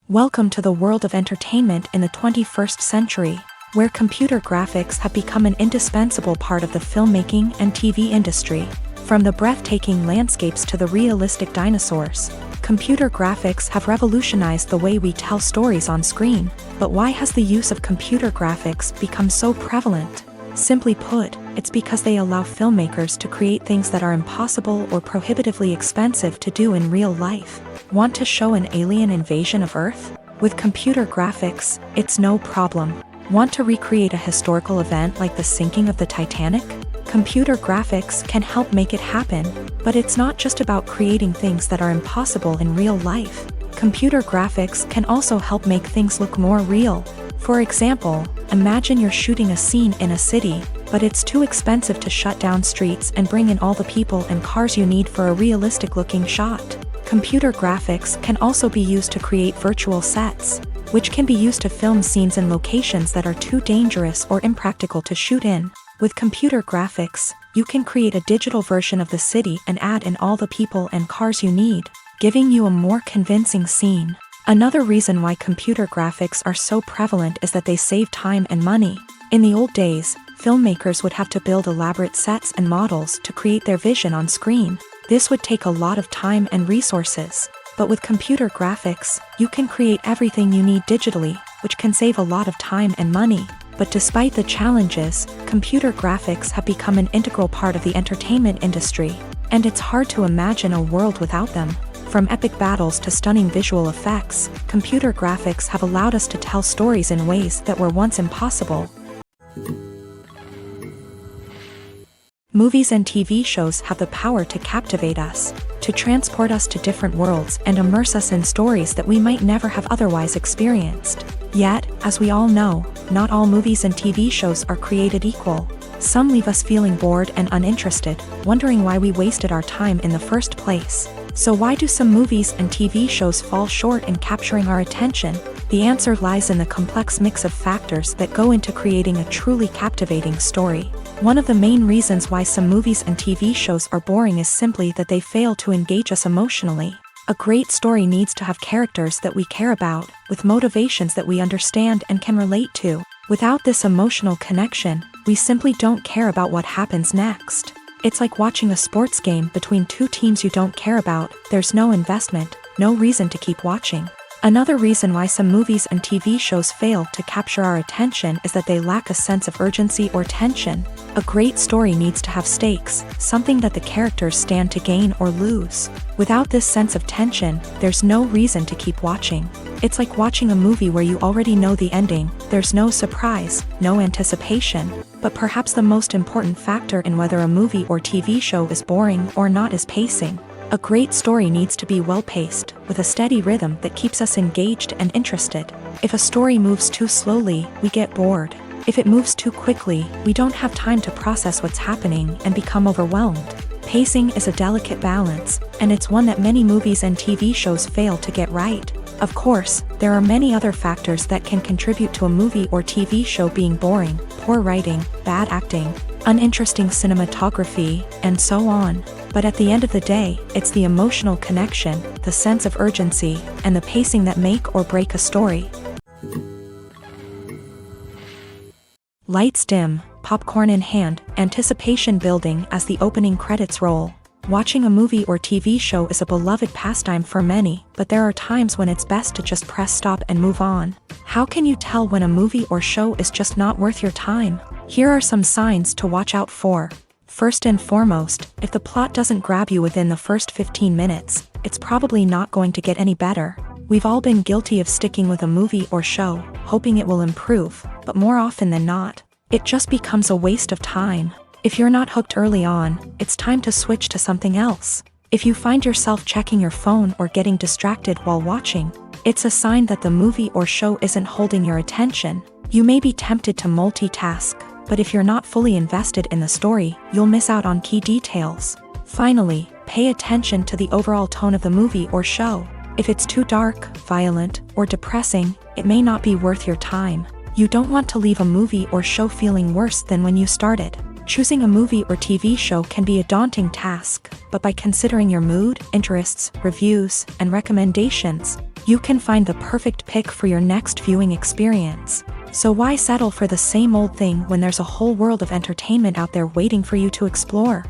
Welcome to the world of entertainment in the 21st century, where computer graphics have become an indispensable part of the filmmaking and TV industry. From the breathtaking landscapes to the realistic dinosaurs, computer graphics have revolutionized the way we tell stories on screen. But why has the use of computer graphics become so prevalent? Simply put, it's because they allow filmmakers to create things that are impossible or prohibitively expensive to do in real life. Want to show an alien invasion of Earth? With computer graphics, it's no problem. Want to recreate a historical event like the sinking of the Titanic? Computer graphics can help make it happen, but it's not just about creating things that are impossible in real life. Computer graphics can also help make things look more real. For example, imagine you're shooting a scene in a city, but it's too expensive to shut down streets and bring in all the people and cars you need for a realistic-looking shot. Computer graphics can also be used to create virtual sets, which can be used to film scenes in locations that are too dangerous or impractical to shoot in. With computer graphics, you can create a digital version of the city and add in all the people and cars you need, giving you a more convincing scene. Another reason why computer graphics are so prevalent is that they save time and money. In the old days, filmmakers would have to build elaborate sets and models to create their vision on screen. This would take a lot of time and resources. But with computer graphics, you can create everything you need digitally, which can save a lot of time and money. But despite the challenges, computer graphics have become an integral part of the entertainment industry, and it's hard to imagine a world without them. From epic battles to stunning visual effects, computer graphics have allowed us to tell stories in ways that were once impossible. Movies and TV shows have the power to captivate us, to transport us to different worlds and immerse us in stories that we might never have otherwise experienced. Yet, as we all know, not all movies and TV shows are created equal. Some leave us feeling bored and uninterested, wondering why we wasted our time in the first place. So why do some movies and TV shows fall short in capturing our attention? The answer lies in the complex mix of factors that go into creating a truly captivating story. One of the main reasons why some movies and TV shows are boring is simply that they fail to engage us emotionally. A great story needs to have characters that we care about, with motivations that we understand and can relate to. Without this emotional connection, we simply don't care about what happens next. It's like watching a sports game between two teams you don't care about. There's no investment, no reason to keep watching. Another reason why some movies and TV shows fail to capture our attention is that they lack a sense of urgency or tension. A great story needs to have stakes, something that the characters stand to gain or lose. Without this sense of tension, there's no reason to keep watching. It's like watching a movie where you already know the ending. There's no surprise, no anticipation. But perhaps the most important factor in whether a movie or TV show is boring or not is pacing. A great story needs to be well-paced, with a steady rhythm that keeps us engaged and interested. If a story moves too slowly, we get bored. If it moves too quickly, we don't have time to process what's happening and become overwhelmed. Pacing is a delicate balance, and it's one that many movies and TV shows fail to get right. Of course, there are many other factors that can contribute to a movie or TV show being boring: poor writing, bad acting, uninteresting cinematography, and so on. But at the end of the day, it's the emotional connection, the sense of urgency, and the pacing that make or break a story. Lights dim, popcorn in hand, anticipation building as the opening credits roll. Watching a movie or TV show is a beloved pastime for many, but there are times when it's best to just press stop and move on. How can you tell when a movie or show is just not worth your time? Here are some signs to watch out for. First and foremost, if the plot doesn't grab you within the first 15 minutes, it's probably not going to get any better. We've all been guilty of sticking with a movie or show, hoping it will improve, but more often than not, it just becomes a waste of time. If you're not hooked early on, it's time to switch to something else. If you find yourself checking your phone or getting distracted while watching, it's a sign that the movie or show isn't holding your attention. You may be tempted to multitask, but if you're not fully invested in the story, you'll miss out on key details. Finally, pay attention to the overall tone of the movie or show. If it's too dark, violent, or depressing, it may not be worth your time. You don't want to leave a movie or show feeling worse than when you started. Choosing a movie or TV show can be a daunting task, but by considering your mood, interests, reviews, and recommendations, you can find the perfect pick for your next viewing experience. So why settle for the same old thing when there's a whole world of entertainment out there waiting for you to explore?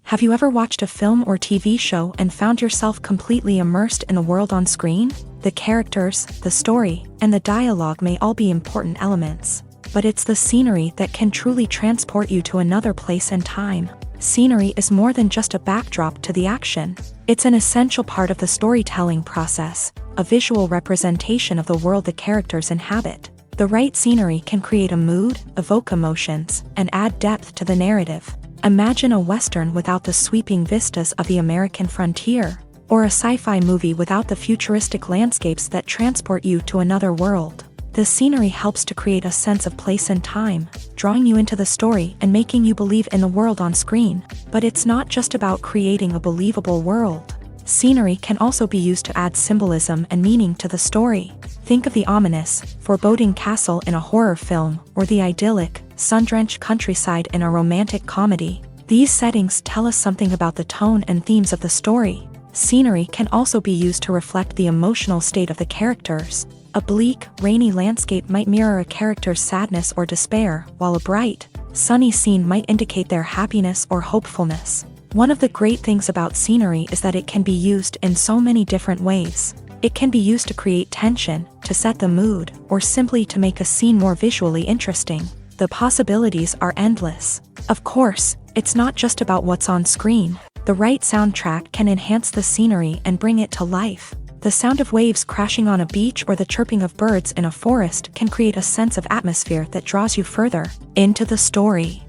Have you ever watched a film or TV show and found yourself completely immersed in the world on screen? The characters, the story, and the dialogue may all be important elements, but it's the scenery that can truly transport you to another place and time. Scenery is more than just a backdrop to the action. It's an essential part of the storytelling process, a visual representation of the world the characters inhabit. The right scenery can create a mood, evoke emotions, and add depth to the narrative. Imagine a Western without the sweeping vistas of the American frontier, or a sci-fi movie without the futuristic landscapes that transport you to another world. The scenery helps to create a sense of place and time, drawing you into the story and making you believe in the world on screen. But it's not just about creating a believable world. Scenery can also be used to add symbolism and meaning to the story. Think of the ominous, foreboding castle in a horror film, or the idyllic, sun-drenched countryside in a romantic comedy. These settings tell us something about the tone and themes of the story. Scenery can also be used to reflect the emotional state of the characters. A bleak, rainy landscape might mirror a character's sadness or despair, while a bright, sunny scene might indicate their happiness or hopefulness. One of the great things about scenery is that it can be used in so many different ways. It can be used to create tension, to set the mood, or simply to make a scene more visually interesting. The possibilities are endless. Of course, it's not just about what's on screen. The right soundtrack can enhance the scenery and bring it to life. The sound of waves crashing on a beach or the chirping of birds in a forest can create a sense of atmosphere that draws you further into the story.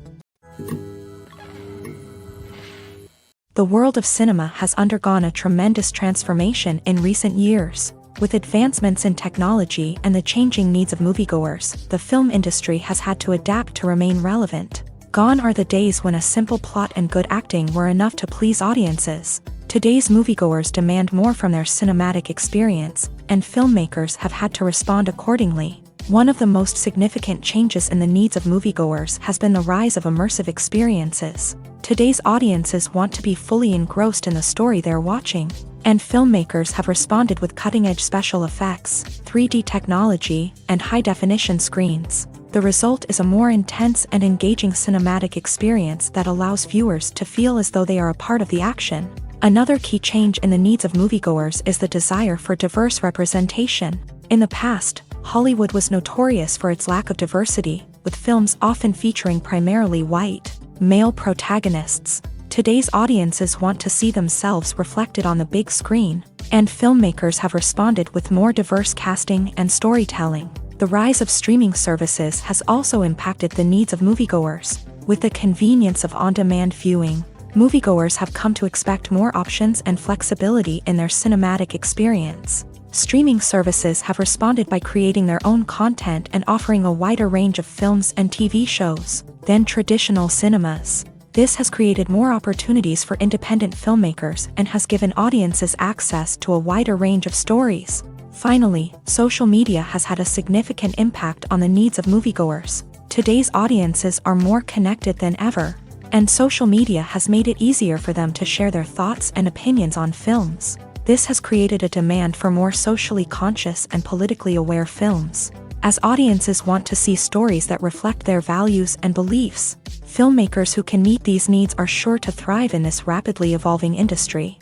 The world of cinema has undergone a tremendous transformation in recent years. With advancements in technology and the changing needs of moviegoers, the film industry has had to adapt to remain relevant. Gone are the days when a simple plot and good acting were enough to please audiences. Today's moviegoers demand more from their cinematic experience, and filmmakers have had to respond accordingly. One of the most significant changes in the needs of moviegoers has been the rise of immersive experiences. Today's audiences want to be fully engrossed in the story they're watching, and filmmakers have responded with cutting-edge special effects, 3D technology, and high-definition screens. The result is a more intense and engaging cinematic experience that allows viewers to feel as though they are a part of the action. Another key change in the needs of moviegoers is the desire for diverse representation. In the past, Hollywood was notorious for its lack of diversity, with films often featuring primarily white, male protagonists. Today's audiences want to see themselves reflected on the big screen, and filmmakers have responded with more diverse casting and storytelling. The rise of streaming services has also impacted the needs of moviegoers. With the convenience of on-demand viewing, moviegoers have come to expect more options and flexibility in their cinematic experience. Streaming services have responded by creating their own content and offering a wider range of films and TV shows than traditional cinemas. This has created more opportunities for independent filmmakers and has given audiences access to a wider range of stories. Finally, social media has had a significant impact on the needs of moviegoers. Today's audiences are more connected than ever, and social media has made it easier for them to share their thoughts and opinions on films. This has created a demand for more socially conscious and politically aware films. As audiences want to see stories that reflect their values and beliefs, filmmakers who can meet these needs are sure to thrive in this rapidly evolving industry.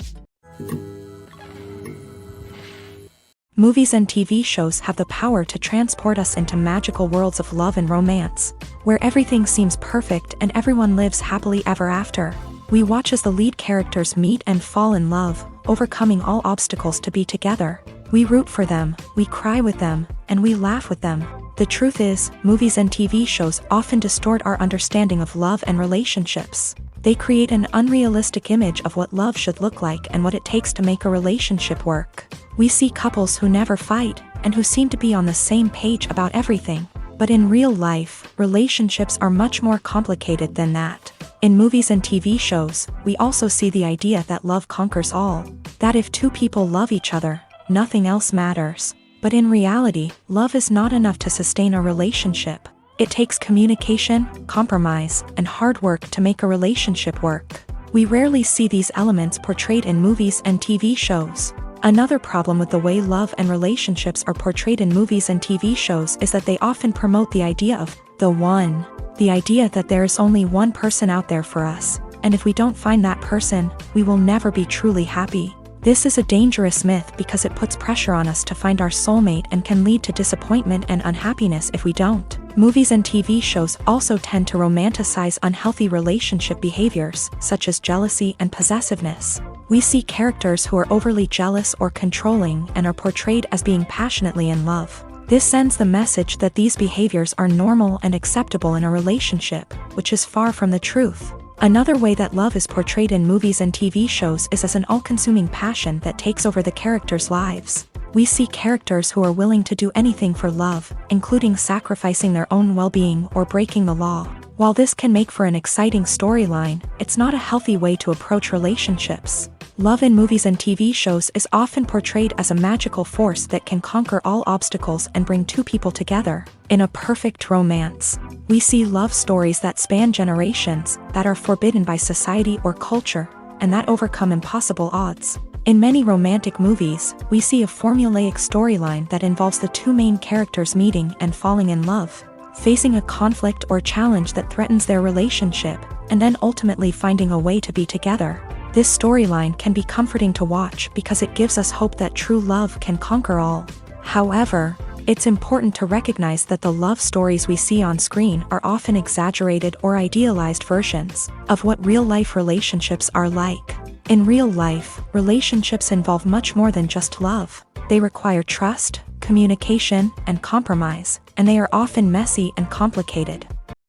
Movies and TV shows have the power to transport us into magical worlds of love and romance, where everything seems perfect and everyone lives happily ever after. We watch as the lead characters meet and fall in love, overcoming all obstacles to be together. We root for them, we cry with them, and we laugh with them. The truth is, movies and TV shows often distort our understanding of love and relationships. They create an unrealistic image of what love should look like and what it takes to make a relationship work. We see couples who never fight, and who seem to be on the same page about everything. But in real life, relationships are much more complicated than that. In movies and TV shows, we also see the idea that love conquers all. That if two people love each other, nothing else matters. But in reality, love is not enough to sustain a relationship. It takes communication, compromise, and hard work to make a relationship work. We rarely see these elements portrayed in movies and TV shows. Another problem with the way love and relationships are portrayed in movies and TV shows is that they often promote the idea of the one. The idea that there is only one person out there for us, and if we don't find that person, we will never be truly happy. This is a dangerous myth because it puts pressure on us to find our soulmate and can lead to disappointment and unhappiness if we don't. Movies and TV shows also tend to romanticize unhealthy relationship behaviors, such as jealousy and possessiveness. We see characters who are overly jealous or controlling and are portrayed as being passionately in love. This sends the message that these behaviors are normal and acceptable in a relationship, which is far from the truth. Another way that love is portrayed in movies and TV shows is as an all-consuming passion that takes over the characters' lives. We see characters who are willing to do anything for love, including sacrificing their own well-being or breaking the law. While this can make for an exciting storyline, it's not a healthy way to approach relationships. Love in movies and TV shows is often portrayed as a magical force that can conquer all obstacles and bring two people together. In a perfect romance, we see love stories that span generations, that are forbidden by society or culture, and that overcome impossible odds. In many romantic movies, we see a formulaic storyline that involves the two main characters meeting and falling in love, facing a conflict or challenge that threatens their relationship, and then ultimately finding a way to be together. This storyline can be comforting to watch because it gives us hope that true love can conquer all. However, it's important to recognize that the love stories we see on screen are often exaggerated or idealized versions of what real-life relationships are like. In real life, relationships involve much more than just love. They require trust, communication, and compromise, and they are often messy and complicated.